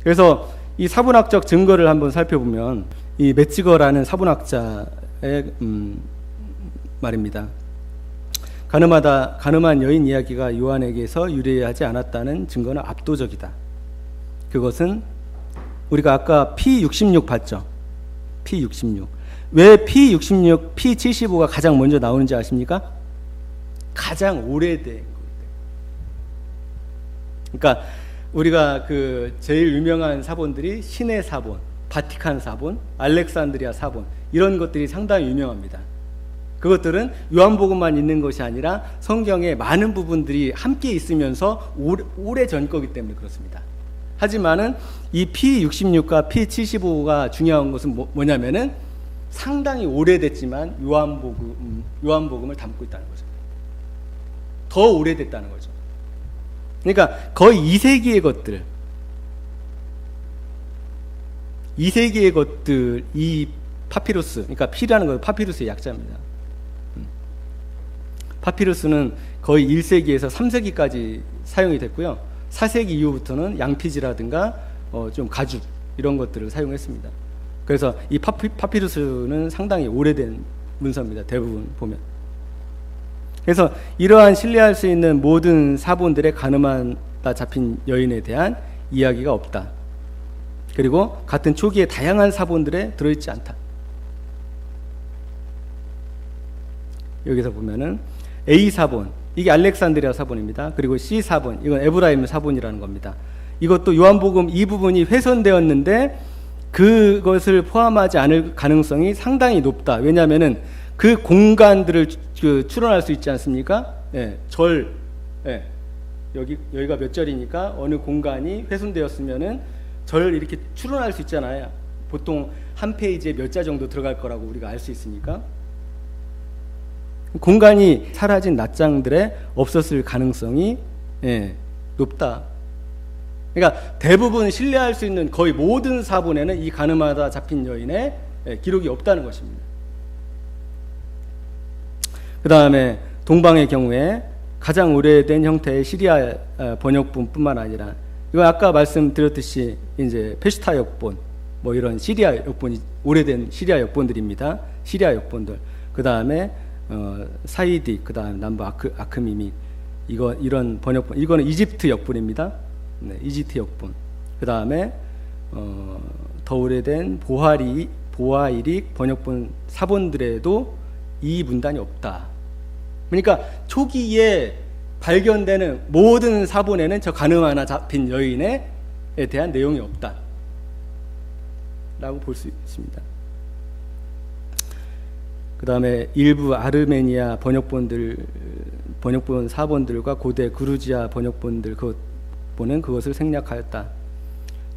그래서 이 사본학적 증거를 한번 살펴보면 이 메츠거라는 사본학자의 말입니다. 가늠한 여인 이야기가 요한에게서 유래하지 않았다는 증거는 압도적이다. 그것은 우리가 아까 P66 봤죠? P66. 왜 P66, P75가 가장 먼저 나오는지 아십니까? 가장 오래된 거예요. 그러니까 우리가 그 제일 유명한 사본들이 신의 사본, 바티칸 사본, 알렉산드리아 사본 이런 것들이 상당히 유명합니다. 그것들은 요한복음만 있는 것이 아니라 성경의 많은 부분들이 함께 있으면서 오래 전 거기 때문에 그렇습니다. 하지만은 이 P66과 P75가 중요한 것은 뭐냐면은 상당히 오래됐지만 요한복음을 담고 있다는 거죠. 더 오래됐다는 거죠. 그러니까 거의 2세기의 것들, 이 파피루스, 그러니까 P라는 건 파피루스의 약자입니다. 파피루스는 거의 1세기에서 3세기까지 사용이 됐고요. 4세기 이후부터는 양피지라든가 좀 가죽 이런 것들을 사용했습니다. 그래서 이 파피루스는 상당히 오래된 문서입니다. 대부분 보면. 그래서 이러한 신뢰할 수 있는 모든 사본들의 가늠하다 잡힌 여인에 대한 이야기가 없다. 그리고 같은 초기의 다양한 사본들에 들어있지 않다. 여기서 보면은 A 사본, 이게 알렉산드리아 사본입니다. 그리고 C 사본, 이건 에브라임 사본이라는 겁니다. 이것도 요한복음 이 부분이 훼손되었는데 그것을 포함하지 않을 가능성이 상당히 높다. 왜냐하면은 그 공간들을 추론할 수 있지 않습니까? 예, 여기가 몇 절이니까 어느 공간이 훼손되었으면은 절 이렇게 추론할 수 있잖아요. 보통 한 페이지에 몇 자 정도 들어갈 거라고 우리가 알 수 있으니까. 공간이 사라진 낱장들에 없었을 가능성이 예, 높다. 그러니까 대부분 신뢰할 수 있는 거의 모든 사본에는 이 가늠하다 잡힌 여인의 기록이 없다는 것입니다. 그 다음에 동방의 경우에 가장 오래된 형태의 시리아 번역본뿐만 아니라, 이거 아까 말씀드렸듯이 이제 페슈타 역본, 뭐 이런 시리아 역본이 오래된 시리아 역본들입니다. 시리아 역본들. 그 다음에 사이딕, 그 다음 남부 아크미밋, 이런 번역본, 이거는 이집트 역본입니다. 네, 이집트 역본. 그 다음에 더 오래된 보아이릭 번역본 사본들에도 이 문단이 없다. 그러니까 초기에 발견되는 모든 사본에는 저 가늠하나 잡힌 여인에 대한 내용이 없다 라고 볼 수 있습니다. 그 다음에 일부 아르메니아 번역본 사본들과 고대 그루지아 번역본들 그것을 생략하였다.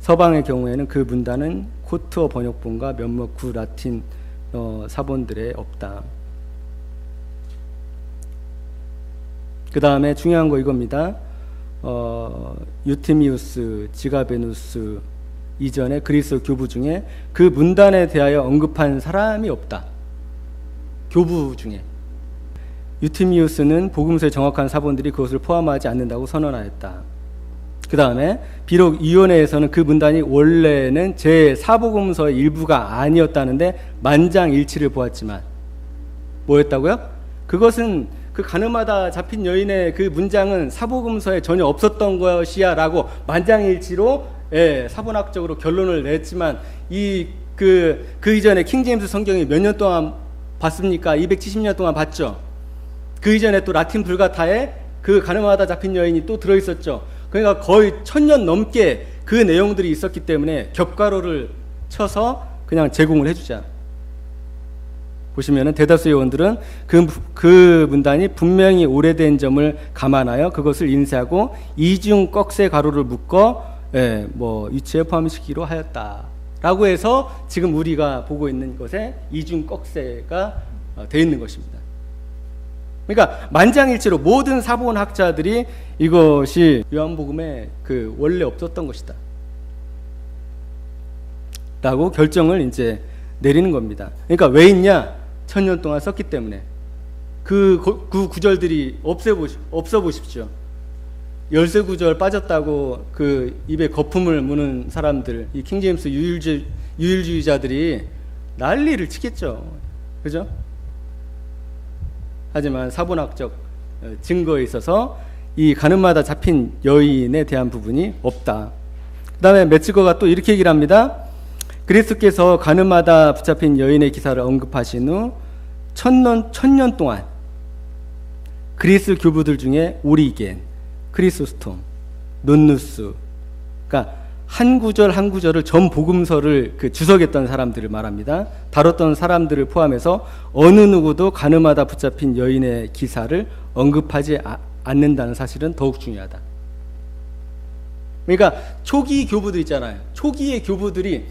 서방의 경우에는 그 문단은 코트어 번역본과 몇몇 구 라틴 사본들에 없다. 그 다음에 중요한 거 이겁니다. 유티미우스, 지가베누스 이전의 그리스 교부 중에 그 문단에 대하여 언급한 사람이 없다. 교부 중에. 유티미우스는 복음서의 정확한 사본들이 그것을 포함하지 않는다고 선언하였다. 그 다음에 비록 위원회에서는 그 문단이 원래는 제4복음서의 일부가 아니었다는데 만장일치를 보았지만 뭐였다고요? 그것은 그 가늠하다 잡힌 여인의 그 문장은 사복음서에 전혀 없었던 것이야 라고 만장일치로 사본학적으로 결론을 냈지만 그 이전에 킹제임스 성경이 몇 년 동안 봤습니까? 270년 동안 봤죠. 그 이전에 또 라틴 불가타에 그 가늠하다 잡힌 여인이 또 들어있었죠. 그러니까 거의 1000년 넘게 그 내용들이 있었기 때문에 겹가로를 쳐서 그냥 제공을 해주자. 보시면은 대다수 요원들은 그 문단이 분명히 오래된 점을 감안하여 그것을 인쇄하고 이중 꺽쇠 가로를 묶어 위치에 포함시키기로 하였다라고 해서 지금 우리가 보고 있는 것에 이중 꺽쇠가 되어 있는 것입니다. 그러니까 만장일치로 모든 사본학자들이 이것이 요한복음에 그 원래 없었던 것이다 라고 결정을 이제 내리는 겁니다. 그러니까 왜 있냐? 1000년 동안 썼기 때문에. 그 구절들이 없어 보십시오. 열쇠 구절 빠졌다고 그 입에 거품을 무는 사람들, 이 킹제임스 유일주의자들이 난리를 치겠죠. 그죠? 하지만 사본학적 증거에 있어서 이 가늠하다 잡힌 여인에 대한 부분이 없다. 그 다음에 메츠거가 또 이렇게 얘기를 합니다. 그리스도께서 가늠하다 붙잡힌 여인의 기사를 언급하신 후 1000년 동안 그리스 교부들 중에 오리겐, 크리소스톰, 논누스, 그러니까 한 구절 한 구절을 전 복음서를 주석했던 사람들을 말합니다. 다뤘던 사람들을 포함해서 어느 누구도 가늠하다 붙잡힌 여인의 기사를 언급하지 않는다는 사실은 더욱 중요하다. 그러니까 초기 교부들 있잖아요. 초기의 교부들이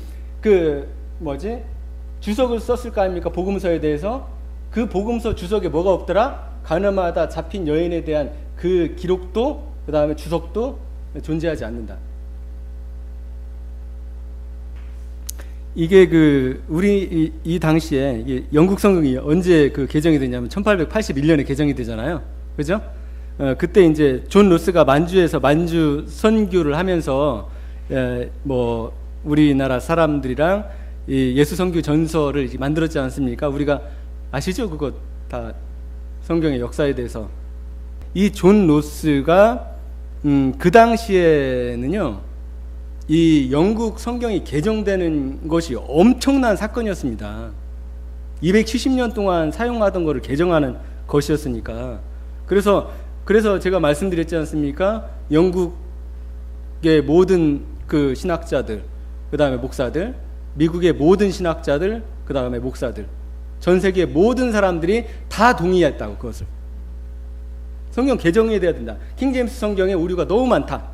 주석을 썼을 거 아닙니까? 복음서에 대해서. 그 복음서 주석에 뭐가 없더라? 가늠하다 잡힌 여인에 대한 그 기록도, 그 다음에 주석도 존재하지 않는다. 이게 우리 이 당시에 영국 성경이 언제 개정이 되냐면 1881년에 개정이 되잖아요. 그죠? 그때 이제 존 로스가 만주에서 만주 선교를 하면서 우리나라 사람들이랑 이 예수 선교 전서를 만들었지 않습니까? 우리가 아시죠? 그거 다 성경의 역사에 대해서. 이 존 로스가 그 당시에는요, 이 영국 성경이 개정되는 것이 엄청난 사건이었습니다. 270년 동안 사용하던 것을 개정하는 것이었으니까. 그래서 제가 말씀드렸지 않습니까? 영국의 모든 그 신학자들, 그 다음에 목사들, 미국의 모든 신학자들, 그 다음에 목사들, 전 세계의 모든 사람들이 다 동의했다고. 그것을 성경 개정해야 된다. 킹제임스 성경에 오류가 너무 많다,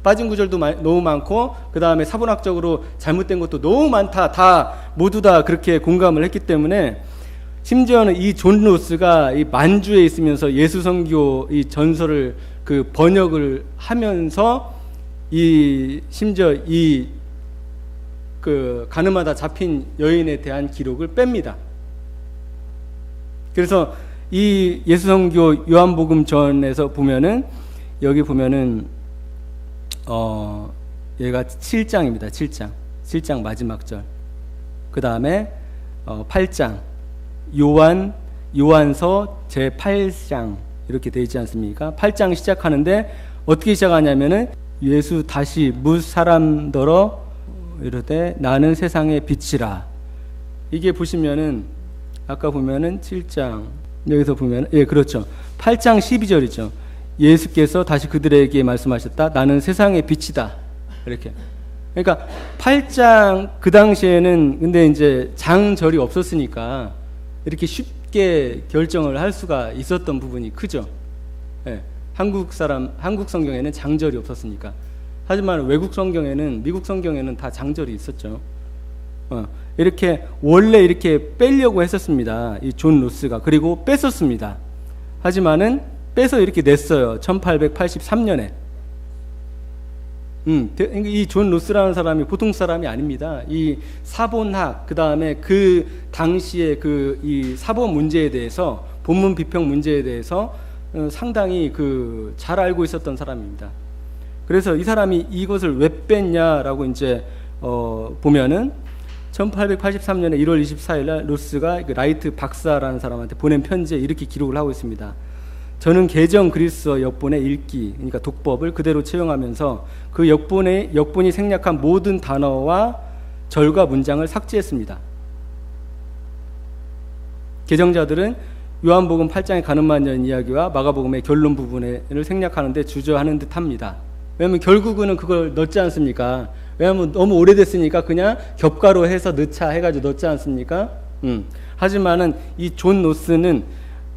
빠진 구절도 너무 많고, 그 다음에 사본학적으로 잘못된 것도 너무 많다, 모두 다 그렇게 공감을 했기 때문에 심지어는 이 존 로스가 이 만주에 있으면서 예수 선교 이 전설을 그 번역을 하면서 이 심지어 이 그 가늠하다 잡힌 여인에 대한 기록을 뺍니다. 그래서 이 예수 선교 요한복음 전에서 보면은 여기 보면은 얘가 7장입니다. 7장 마지막 절. 그 다음에 8장 요한서 제8장 이렇게 되어 있지 않습니까? 8장 시작하는데 어떻게 시작하냐면은 예수 다시 뭇 사람더러 이르되 나는 세상의 빛이라. 이게 보시면은 아까 보면은 7장 여기서 보면 예 그렇죠. 8장 12절이죠. 예수께서 다시 그들에게 말씀하셨다. 나는 세상의 빛이다. 이렇게. 그러니까 8장 그 당시에는 근데 이제 장절이 없었으니까 이렇게 쉽게 결정을 할 수가 있었던 부분이 크죠. 예. 한국 성경에는 장절이 없었으니까. 하지만 외국 성경에는 미국 성경에는 다 장절이 있었죠. 이렇게 원래 이렇게 빼려고 했었습니다. 이 존 로스가. 그리고 뺐었습니다. 하지만은 빼서 이렇게 냈어요. 1883년에. 이 존 로스라는 사람이 보통 사람이 아닙니다. 이 사본학, 그 다음에 그 당시에 그 이 사본 문제에 대해서, 본문 비평 문제에 대해서 상당히 그 잘 알고 있었던 사람입니다. 그래서 이 사람이 이것을 왜 뺐냐라고 이제 보면은 1883년에 1월 24일 날 로스가 그 라이트 박사라는 사람한테 보낸 편지에 이렇게 기록을 하고 있습니다. 저는 개정 그리스어 역본의 읽기, 그러니까 독법을 그대로 채용하면서 그 역본이 생략한 모든 단어와 절과 문장을 삭제했습니다. 개정자들은 요한복음 8장의 가늠한 여인 이야기와 마가복음의 결론 부분을 생략하는데 주저하는 듯합니다. 왜냐하면 결국은 그걸 넣지 않습니까? 왜냐하면 너무 오래됐으니까 그냥 겹가로 해서 넣자 해가지고 넣지 않습니까? 하지만은 이 존 로스는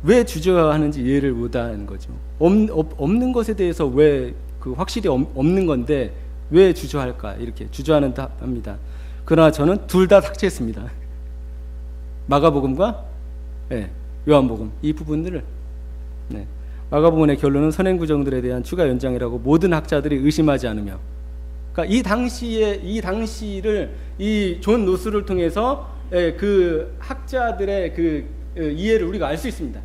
왜 주저하는지 이해를 못하는 거죠. 없는 것에 대해서 왜 그 확실히 없는 건데 왜 주저할까? 이렇게 주저하는 듯 합니다. 그러나 저는 둘 다 삭제했습니다. 마가복음과 요한복음 이 부분들을 마가복음의 결론은 선행구정들에 대한 추가 연장이라고 모든 학자들이 의심하지 않으며, 그러니까 이 당시를 이 존 로스를 통해서 그 학자들의 그 이해를 우리가 알 수 있습니다.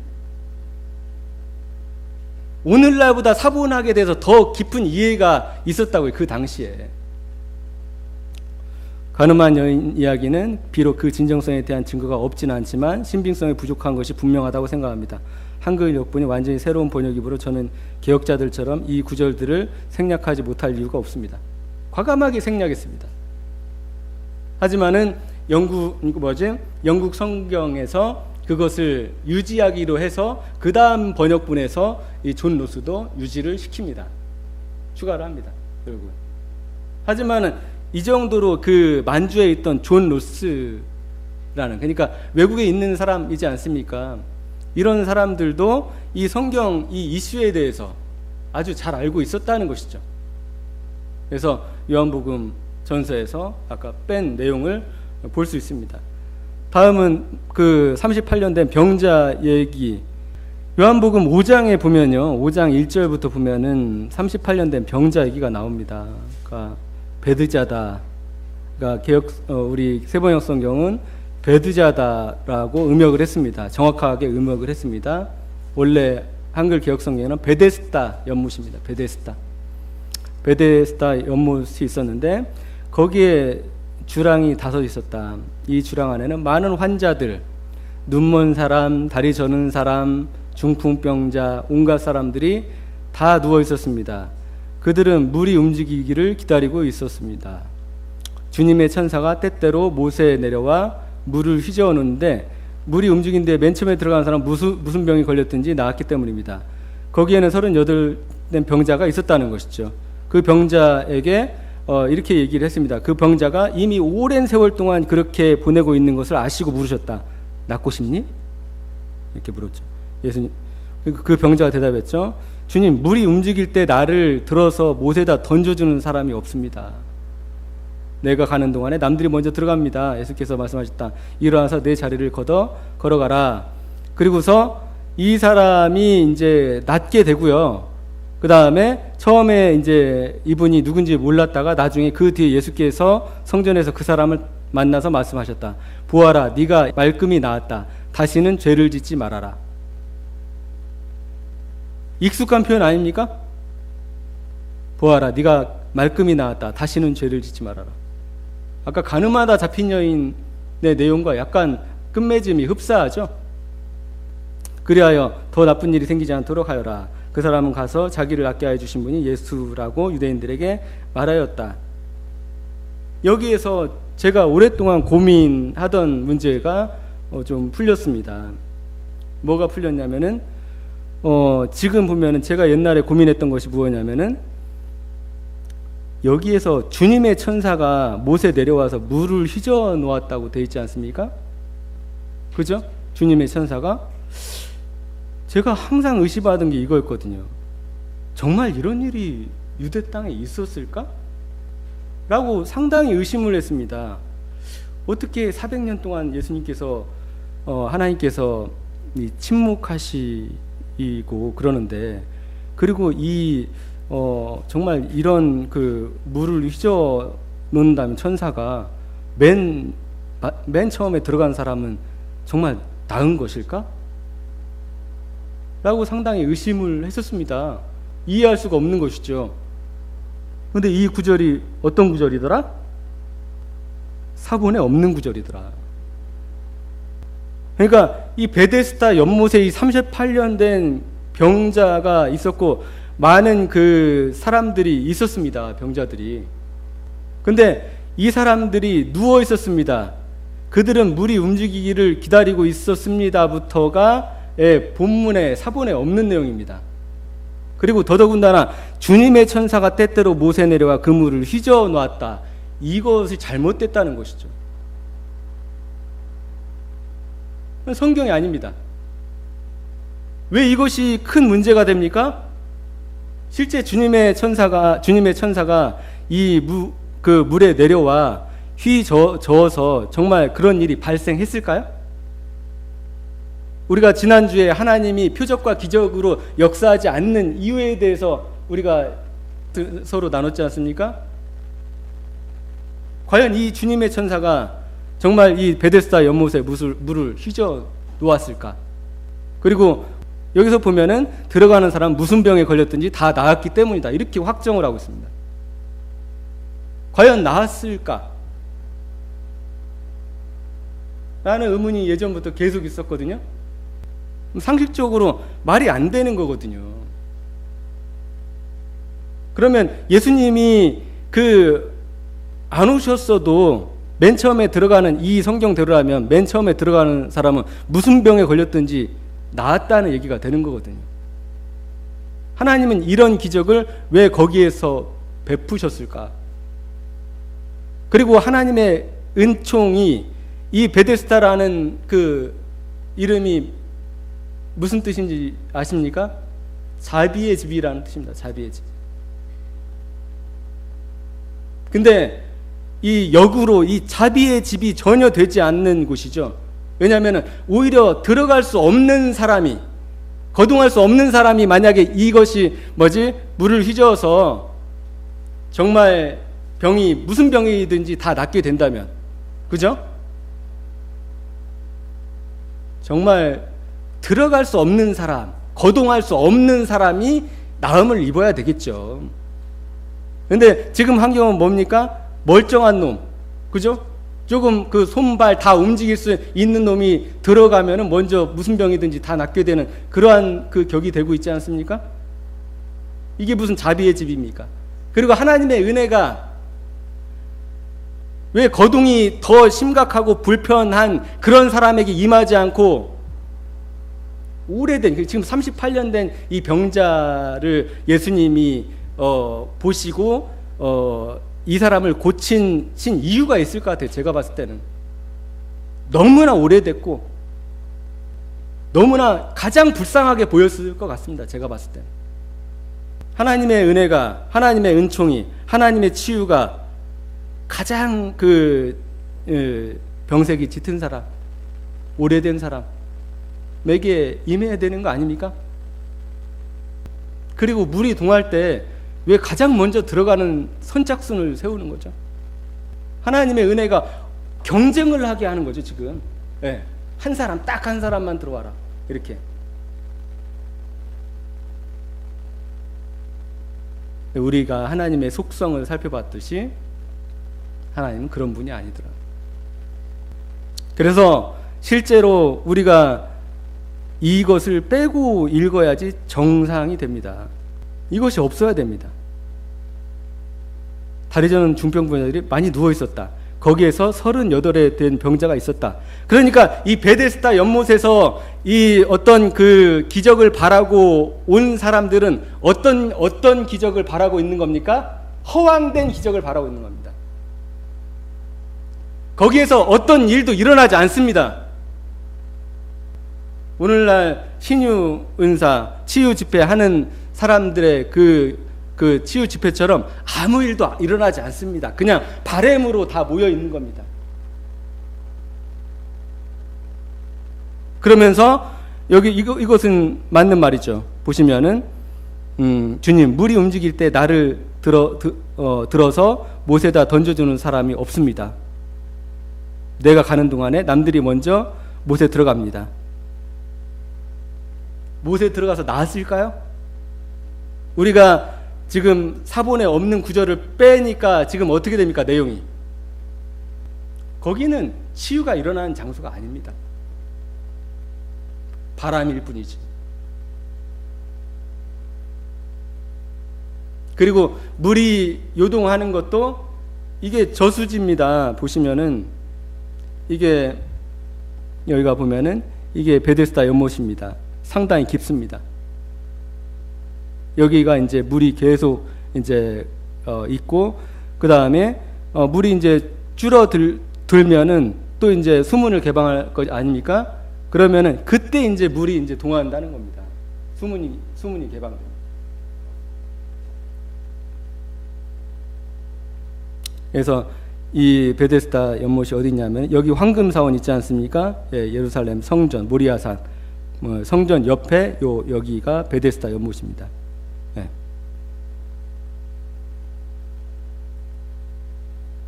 오늘날보다 사본학에 대해서 더 깊은 이해가 있었다고요. 그 당시에. 가늠한 여인 이야기는 비록 그 진정성에 대한 증거가 없지는 않지만 신빙성이 부족한 것이 분명하다고 생각합니다. 한글 역본이 완전히 새로운 번역이므로 저는 개혁자들처럼 이 구절들을 생략하지 못할 이유가 없습니다. 과감하게 생략했습니다. 하지만은 영국 성경에서 그것을 유지하기로 해서 그 다음 번역본에서 이 존 로스도 유지를 시킵니다. 추가를 합니다. 결국은. 하지만은 이 정도로 그 만주에 있던 존 로스라는, 그러니까 외국에 있는 사람이지 않습니까? 이런 사람들도 이 성경 이 이슈에 대해서 아주 잘 알고 있었다는 것이죠. 그래서 요한복음 전서에서 아까 뺀 내용을 볼 수 있습니다. 다음은 그 38년 된 병자 얘기. 요한복음 5장에 보면요, 5장 1절부터 보면은 38년 된 병자 얘기가 나옵니다. 그러니까 베드자다. 그러니까 우리 세번역 성경은 베드자다라고 음역을 했습니다. 정확하게 음역을 했습니다. 원래 한글 개혁 성경에는 베데스다 연못입니다. 베데스다 연못이 있었는데 거기에 주랑이 5 있었다. 이 주랑 안에는 많은 환자들, 눈먼 사람, 다리 저는 사람, 중풍병자, 온갖 사람들이 다 누워 있었습니다. 그들은 물이 움직이기를 기다리고 있었습니다. 주님의 천사가 때때로 모세에 내려와 물을 휘저었는데 물이 움직이는데 맨 처음에 들어간 사람은 무슨 병이 걸렸든지 나았기 때문입니다. 거기에는 38 된 병자가 있었다는 것이죠. 그 병자에게 이렇게 얘기를 했습니다. 그 병자가 이미 오랜 세월 동안 그렇게 보내고 있는 것을 아시고 물으셨다. 낫고 싶니? 이렇게 물었죠. 예수님. 그 병자가 대답했죠. 주님, 물이 움직일 때 나를 들어서 못에다 던져주는 사람이 없습니다. 내가 가는 동안에 남들이 먼저 들어갑니다. 예수께서 말씀하셨다. 일어나서 내 자리를 걸어가라. 그리고서 이 사람이 이제 낫게 되고요. 그 다음에 처음에 이제 이분이 누군지 몰랐다가 나중에 그 뒤에 예수께서 성전에서 그 사람을 만나서 말씀하셨다. 보아라, 네가 말끔히 나았다. 다시는 죄를 짓지 말아라. 익숙한 표현 아닙니까? 보아라, 네가 말끔히 나았다. 다시는 죄를 짓지 말아라. 아까 가늠하다 잡힌 여인의 내용과 약간 끝맺음이 흡사하죠. 그리하여 더 나쁜 일이 생기지 않도록 하여라. 그 사람은 가서 자기를 낫게 하여 주신 분이 예수라고 유대인들에게 말하였다. 여기에서 제가 오랫동안 고민하던 문제가 좀 풀렸습니다. 뭐가 풀렸냐면은 지금 보면은 제가 옛날에 고민했던 것이 무엇이냐면은 여기에서 주님의 천사가 못에 내려와서 물을 휘저 놓았다고 되어 있지 않습니까? 그죠? 주님의 천사가. 제가 항상 의심하던 게 이거였거든요. 정말 이런 일이 유대 땅에 있었을까? 라고 상당히 의심을 했습니다. 어떻게 400년 동안 예수님께서 하나님께서 침묵하시고 그러는데, 그리고 정말 이런 그 물을 휘저 놓는다면 천사가 맨 처음에 들어간 사람은 정말 나은 것일까? 라고 상당히 의심을 했었습니다. 이해할 수가 없는 것이죠. 그런데 이 구절이 어떤 구절이더라? 사본에 없는 구절이더라. 그러니까 이 베데스다 연못에 이 38년 된 병자가 있었고 많은 그 사람들이 있었습니다. 병자들이. 근데 이 사람들이 누워 있었습니다. 그들은 물이 움직이기를 기다리고 있었습니다부터가 본문에 사본에 없는 내용입니다. 그리고 더더군다나 주님의 천사가 때때로 못에 내려와 그 물을 휘저 놓았다. 이것이 잘못됐다는 것이죠. 성경이 아닙니다. 왜 이것이 큰 문제가 됩니까? 실제 주님의 천사가 이 물에 내려와 휘저어서 정말 그런 일이 발생했을까요? 우리가 지난주에 하나님이 표적과 기적으로 역사하지 않는 이유에 대해서 우리가 서로 나눴지 않습니까? 과연 이 주님의 천사가 정말 이 베데스다 연못에 물을 휘저 놓았을까? 그리고 여기서 보면은 들어가는 사람 무슨 병에 걸렸든지 다 나았기 때문이다. 이렇게 확정을 하고 있습니다. 과연 나았을까? 라는 의문이 예전부터 계속 있었거든요. 상식적으로 말이 안 되는 거거든요. 그러면 예수님이 안 오셨어도 맨 처음에 들어가는 이 성경대로라면 맨 처음에 들어가는 사람은 무슨 병에 걸렸든지 나았다는 얘기가 되는 거거든요. 하나님은 이런 기적을 왜 거기에서 베푸셨을까? 그리고 하나님의 은총이 이 베데스다라는 그 이름이 무슨 뜻인지 아십니까? 자비의 집이라는 뜻입니다. 자비의 집. 근데 이 역으로 이 자비의 집이 전혀 되지 않는 곳이죠. 왜냐하면 오히려 들어갈 수 없는 사람이, 거동할 수 없는 사람이 만약에 이것이 물을 휘저어서 정말 병이 무슨 병이든지 다 낫게 된다면, 그죠? 정말 들어갈 수 없는 사람, 거동할 수 없는 사람이 나음을 입어야 되겠죠. 근데 지금 환경은 뭡니까? 멀쩡한 놈, 그죠? 조금 그 손발 다 움직일 수 있는 놈이 들어가면은 먼저 무슨 병이든지 다 낫게 되는 그러한 그 격이 되고 있지 않습니까? 이게 무슨 자비의 집입니까? 그리고 하나님의 은혜가 왜 거동이 더 심각하고 불편한 그런 사람에게 임하지 않고 오래된, 지금 38년 된 이 병자를 예수님이 보시고 이 사람을 고친 이유가 있을 것 같아요. 제가 봤을 때는 너무나 오래됐고 너무나 가장 불쌍하게 보였을 것 같습니다. 제가 봤을 때는 하나님의 은혜가, 하나님의 은총이, 하나님의 치유가 가장 병색이 짙은 사람, 오래된 사람에게 임해야 되는 거 아닙니까? 그리고 물이 동할 때 왜 가장 먼저 들어가는 선착순을 세우는 거죠? 하나님의 은혜가 경쟁을 하게 하는 거죠, 지금. 네. 한 사람, 딱 한 사람만 들어와라. 이렇게. 우리가 하나님의 속성을 살펴봤듯이 하나님은 그런 분이 아니더라. 그래서 실제로 우리가 이것을 빼고 읽어야지 정상이 됩니다. 이것이 없어야 됩니다. 다리 저는 중병분들이 많이 누워 있었다. 거기에서 38에 된 병자가 있었다. 그러니까 이 베데스다 연못에서 이 어떤 그 기적을 바라고 온 사람들은 어떤 기적을 바라고 있는 겁니까? 허황된 기적을 바라고 있는 겁니다. 거기에서 어떤 일도 일어나지 않습니다. 오늘날 신유 은사, 치유 집회 하는 사람들의 그 치유 집회처럼 아무 일도 일어나지 않습니다. 그냥 바램으로 다 모여 있는 겁니다. 그러면서 여기 이것은 맞는 말이죠. 보시면은 주님, 물이 움직일 때 나를 들어서 못에다 던져주는 사람이 없습니다. 내가 가는 동안에 남들이 먼저 못에 들어갑니다. 못에 들어가서 나았을까요? 우리가 지금 사본에 없는 구절을 빼니까 지금 어떻게 됩니까? 내용이. 거기는 치유가 일어나는 장소가 아닙니다. 바람일 뿐이지. 그리고 물이 요동하는 것도 이게 저수지입니다. 보시면은 이게 여기가 보면은 이게 베데스다 연못입니다. 상당히 깊습니다. 여기가 이제 물이 계속 이제 있고, 그 다음에 물이 이제 줄어들면은 또 이제 수문을 개방할 것 아닙니까? 그러면은 그때 이제 물이 이제 동화한다는 겁니다. 수문이 개방돼요. 그래서 이 베데스다 연못이 어디냐면 여기 황금사원 있지 않습니까? 예, 예루살렘 성전 모리아산 성전 옆에 여기가 베데스다 연못입니다. 예.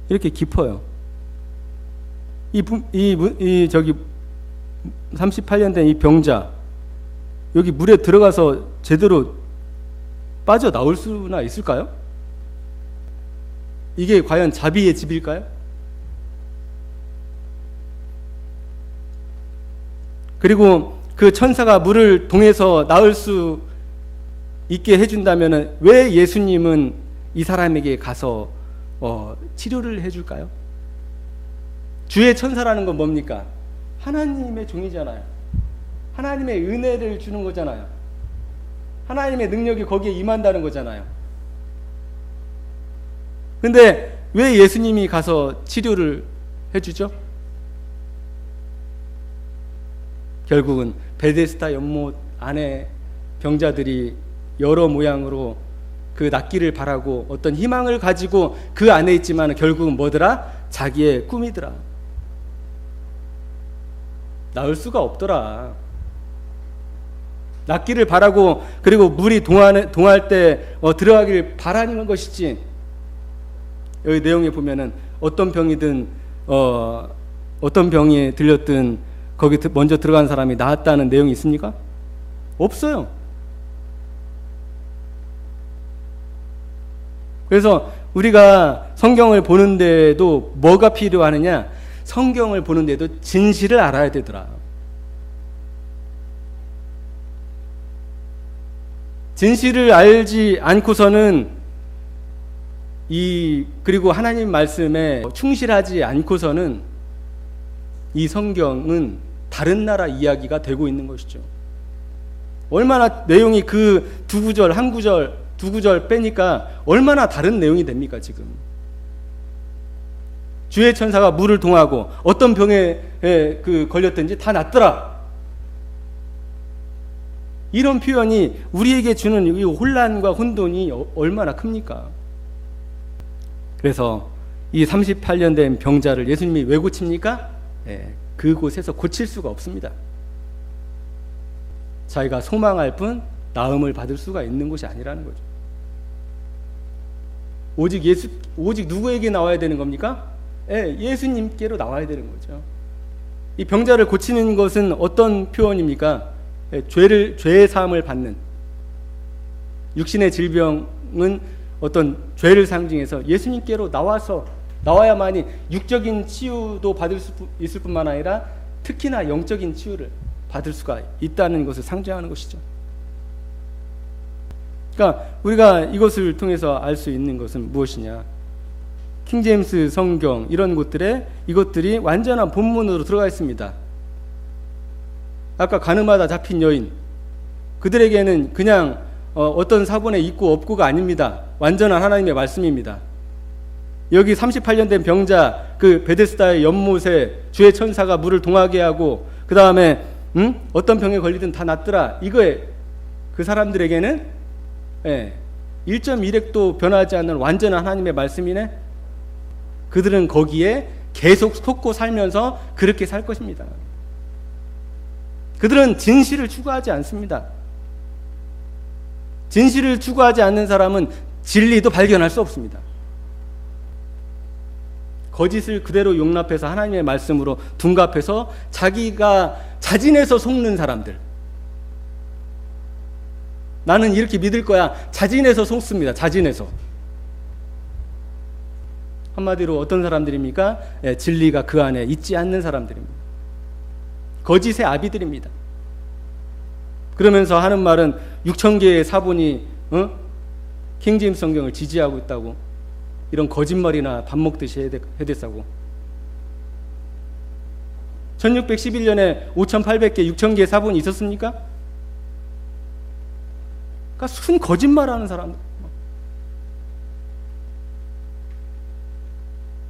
이렇게 깊어요. 저기 38년 된 이 병자 여기 물에 들어가서 제대로 빠져 나올 수나 있을까요? 이게 과연 자비의 집일까요? 그리고 그 천사가 물을 동해서 나을 수 있게 해준다면 왜 예수님은 이 사람에게 가서 치료를 해줄까요? 주의 천사라는 건 뭡니까? 하나님의 종이잖아요. 하나님의 은혜를 주는 거잖아요. 하나님의 능력이 거기에 임한다는 거잖아요. 근데 왜 예수님이 가서 치료를 해주죠? 결국은 베데스다 연못 안에 병자들이 여러 모양으로 그 낫기를 바라고 어떤 희망을 가지고 그 안에 있지만 결국은 뭐더라? 자기의 꿈이더라. 나을 수가 없더라. 낫기를 바라고 그리고 물이 동할 때 들어가길 바라는 것이지. 여기 내용에 보면은 어떤 병이든 어떤 병이 들렸든 거기 먼저 들어간 사람이 나았다는 내용이 있습니까? 없어요. 그래서 우리가 성경을 보는데도 뭐가 필요하느냐? 성경을 보는데도 진실을 알아야 되더라. 진실을 알지 않고서는 그리고 하나님 말씀에 충실하지 않고서는 이 성경은 다른 나라 이야기가 되고 있는 것이죠. 얼마나 내용이 그 두 구절 빼니까 얼마나 다른 내용이 됩니까, 지금. 주의 천사가 물을 동하고 어떤 병에 걸렸든지 다 낫더라. 이런 표현이 우리에게 주는 이 혼란과 혼돈이 얼마나 큽니까? 그래서 이 38년 된 병자를 예수님이 왜 고칩니까? 그곳에서 고칠 수가 없습니다. 자기가 소망할 뿐 나음을 받을 수가 있는 곳이 아니라는 거죠. 오직 누구에게 나와야 되는 겁니까? 예수님께로 나와야 되는 거죠. 이 병자를 고치는 것은 어떤 표현입니까? 죄의 사함을 받는, 육신의 질병은 어떤 죄를 상징해서 예수님께로 나와야만이 육적인 치유도 받을 수 있을 뿐만 아니라 특히나 영적인 치유를 받을 수가 있다는 것을 상징하는 것이죠. 그러니까 우리가 이것을 통해서 알 수 있는 것은 무엇이냐? 킹제임스 성경 이런 곳들에 이것들이 완전한 본문으로 들어가 있습니다. 아까 가늠하다 잡힌 여인, 그들에게는 그냥 어떤 사본에 있고 없고가 아닙니다. 완전한 하나님의 말씀입니다. 여기 38년 된 병자, 그 베데스다의 연못에 주의 천사가 물을 동하게 하고 그 다음에 어떤 병에 걸리든 다 낫더라. 이거에 그 사람들에게는 1.1핵도 변하지 않는 완전한 하나님의 말씀이네. 그들은 거기에 계속 속고 살면서 그렇게 살 것입니다. 그들은 진실을 추구하지 않습니다. 진실을 추구하지 않는 사람은 진리도 발견할 수 없습니다. 거짓을 그대로 용납해서 하나님의 말씀으로 둔갑해서 자기가 자진해서 속는 사람들, 나는 이렇게 믿을 거야, 자진해서 속습니다. 자진해서. 한마디로 어떤 사람들입니까? 진리가 그 안에 있지 않는 사람들입니다. 거짓의 아비들입니다. 그러면서 하는 말은 6,000개의 사본이 킹제임스 성경을 지지하고 있다고, 이런 거짓말이나 밥 먹듯이 해댔다고. 1611년에 5,800개, 6,000개의 사본이 있었습니까? 그러니까 순 거짓말하는 사람들.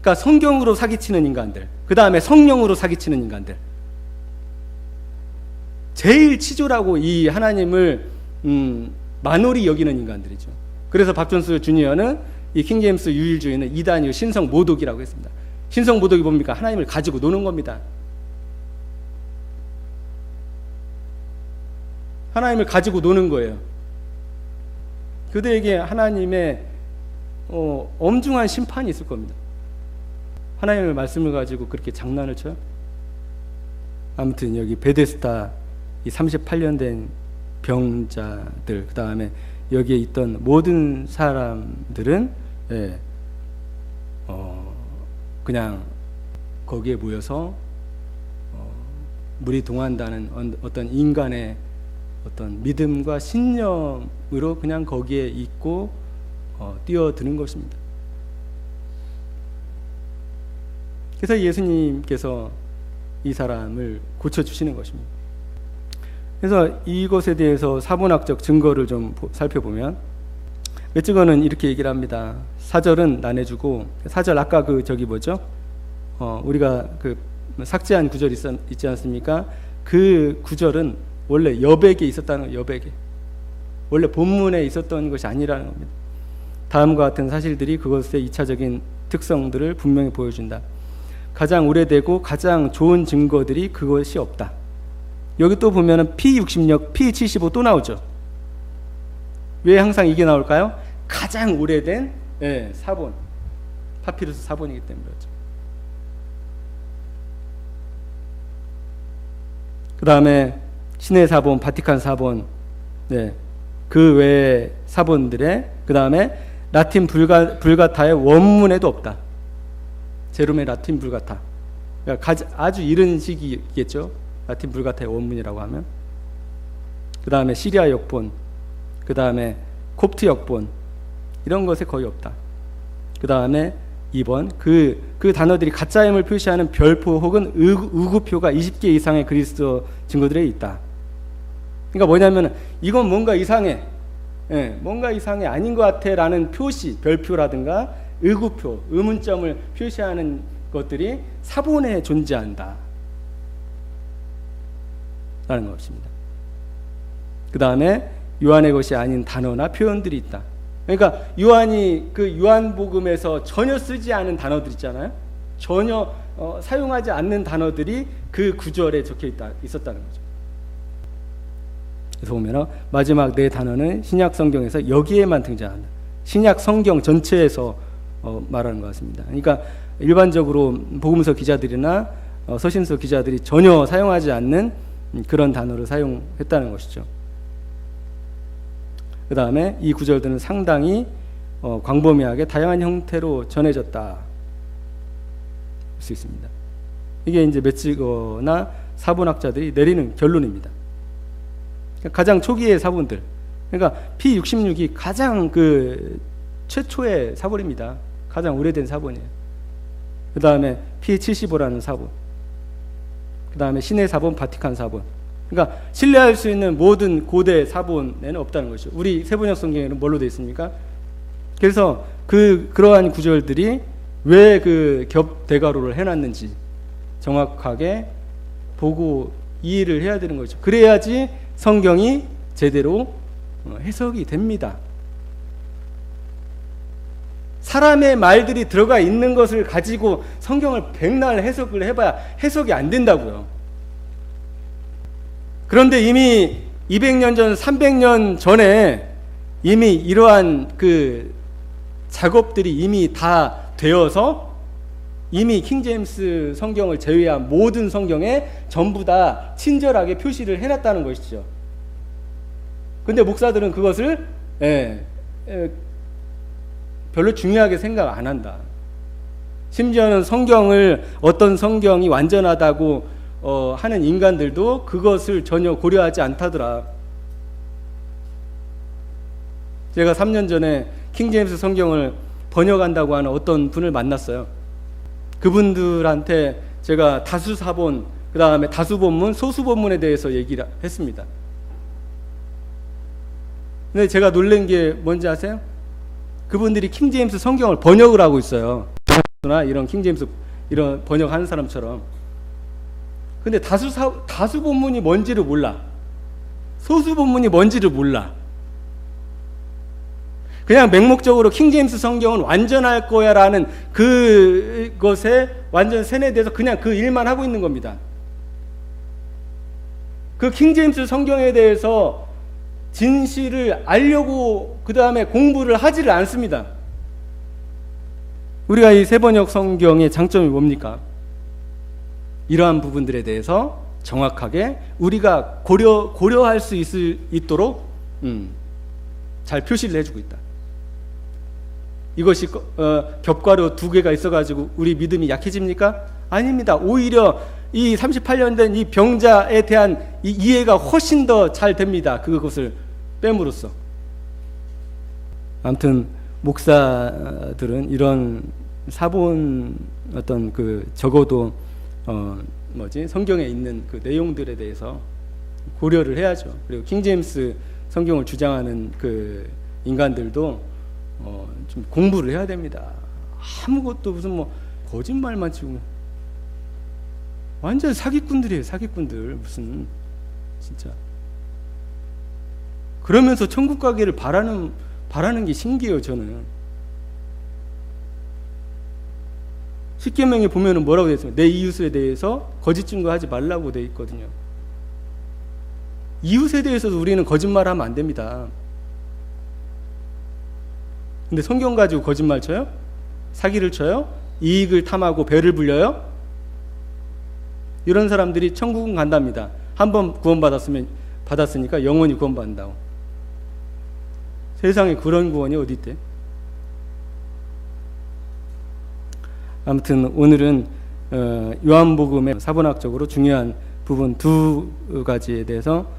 그러니까 성경으로 사기치는 인간들, 그 다음에 성령으로 사기치는 인간들. 제일 치졸하고 이 하나님을 만홀히 여기는 인간들이죠. 그래서 박존스 주니어는 이 킹제임스 유일주의는 이단이요 신성 모독이라고 했습니다. 신성 모독이 뭡니까? 하나님을 가지고 노는 겁니다. 하나님을 가지고 노는 거예요. 그들에게 하나님의 엄중한 심판이 있을 겁니다. 하나님의 말씀을 가지고 그렇게 장난을 쳐요? 아무튼 여기 베데스다 이 38년 된 병자들, 그 다음에 여기에 있던 모든 사람들은 그냥 거기에 모여서 물이 동한다는 어떤 인간의 어떤 믿음과 신념으로 그냥 거기에 있고 뛰어드는 것입니다. 그래서 예수님께서 이 사람을 고쳐주시는 것입니다. 그래서 이것에 대해서 사본학적 증거를 좀 살펴보면 웨츠거는 이렇게 얘기를 합니다. 4절은 나눠주고 4절 아까 우리가 그 삭제한 구절 있지 않습니까? 그 구절은 원래 여백에 있었다는 거예요. 여백에. 원래 본문에 있었던 것이 아니라는 겁니다. 다음과 같은 사실들이 그것의 2차적인 특성들을 분명히 보여준다. 가장 오래되고 가장 좋은 증거들이 그것이 없다. 여기 또 보면은 P60력, P75 또 나오죠. 왜 항상 이게 나올까요? 가장 오래된 사본, 파피루스 사본이기 때문이죠. 그 다음에 신의 사본, 바티칸 사본, 그 외의 사본들의, 그 다음에 라틴 불가타의 원문에도 없다. 제롬의 라틴 불가타. 그러니까 아주 이른 시기겠죠. 라틴 불가타의 원문이라고 하면. 그 다음에 시리아 역본, 그 다음에 콥트 역본, 이런 것에 거의 없다. 그 다음에 2번 그 단어들이 가짜임을 표시하는 별표 혹은 의구표가 20개 이상의 그리스도 증거들에 있다. 그러니까 뭐냐면 이건 뭔가 이상해, 뭔가 이상해, 아닌 것 같아 라는 표시, 별표라든가 의구표, 의문점을 표시하는 것들이 사본에 존재한다 라는 것입니다. 그 다음에 요한의 것이 아닌 단어나 표현들이 있다. 그러니까 요한이 그 요한복음에서 전혀 쓰지 않은 단어들 있잖아요. 전혀 사용하지 않는 단어들이 그 구절에 적혀 있었다는 거죠. 그래서 보면 마지막 네 단어는 신약 성경에서 여기에만 등장한다. 신약 성경 전체에서 말하는 것 같습니다. 그러니까 일반적으로 복음서 기자들이나 서신서 기자들이 전혀 사용하지 않는 그런 단어를 사용했다는 것이죠. 그 다음에 이 구절들은 상당히 광범위하게 다양한 형태로 전해졌다 할 수 있습니다. 이게 이제 메츠거나 사본학자들이 내리는 결론입니다. 가장 초기의 사본들, 그러니까 P66이 가장 그 최초의 사본입니다. 가장 오래된 사본이에요. 그 다음에 P75라는 사본, 그 다음에 신의 사본, 바티칸 사본. 그러니까 신뢰할 수 있는 모든 고대 사본에는 없다는 것이죠. 우리 세번역 성경에는 뭘로 되어 있습니까? 그래서 그러한 구절들이 왜 그 겹대가로를 해놨는지 정확하게 보고 이해를 해야 되는 거죠. 그래야지 성경이 제대로 해석이 됩니다. 사람의 말들이 들어가 있는 것을 가지고 성경을 백날 해석을 해봐야 해석이 안 된다고요. 그런데 이미 200년 전, 300년 전에 이미 이러한 그 작업들이 이미 다 되어서 이미 킹제임스 성경을 제외한 모든 성경에 전부 다 친절하게 표시를 해놨다는 것이죠. 근데 목사들은 그것을 별로 중요하게 생각 안 한다. 심지어는 어떤 성경이 완전하다고 하는 인간들도 그것을 전혀 고려하지 않다더라. 제가 3년 전에 킹제임스 성경을 번역한다고 하는 어떤 분을 만났어요. 그분들한테 제가 다수사본, 그 다음에 다수본문, 소수본문에 대해서 얘기를 했습니다. 근데 제가 놀란 게 뭔지 아세요? 그분들이 킹제임스 성경을 번역을 하고 있어요. 이런 킹제임스 이런 번역하는 사람처럼. 근데 다수본문이 뭔지를 몰라. 소수본문이 뭔지를 몰라. 그냥 맹목적으로 킹제임스 성경은 완전할 거야 라는 그것에 완전 세뇌돼서 그냥 그 일만 하고 있는 겁니다. 그 킹제임스 성경에 대해서 진실을 알려고 그 다음에 공부를 하지를 않습니다. 우리가 이 세번역 성경의 장점이 뭡니까? 이러한 부분들에 대해서 정확하게 우리가 고려할 수 있도록 잘 표시를 해주고 있다. 이것이 겹과로 두 개가 있어가지고 우리 믿음이 약해집니까? 아닙니다. 오히려 이 38년 된 이 병자에 대한 이 이해가 훨씬 더 잘 됩니다. 그것을 뺨으로써. 아무튼 목사들은 이런 사본 어떤 적어도 성경에 있는 그 내용들에 대해서 고려를 해야죠. 그리고 킹제임스 성경을 주장하는 그 인간들도 좀 공부를 해야 됩니다. 아무것도 무슨 거짓말만 치고 완전 사기꾼들이에요. 사기꾼들 무슨 진짜. 그러면서 천국 가기를 바라는 게 신기해요. 저는 십계명에 보면은 뭐라고 되어 있습니까? 내 이웃에 대해서 거짓 증거하지 말라고 되어 있거든요. 이웃에 대해서도 우리는 거짓말하면 안 됩니다. 근데 성경 가지고 거짓말 쳐요? 사기를 쳐요? 이익을 탐하고 배를 불려요? 이런 사람들이 천국은 간답니다. 한번 받았으니까 영원히 구원받는다고. 세상에 그런 구원이 어디 있대? 아무튼 오늘은 요한복음의 사본학적으로 중요한 부분 두 가지에 대해서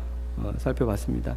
살펴봤습니다.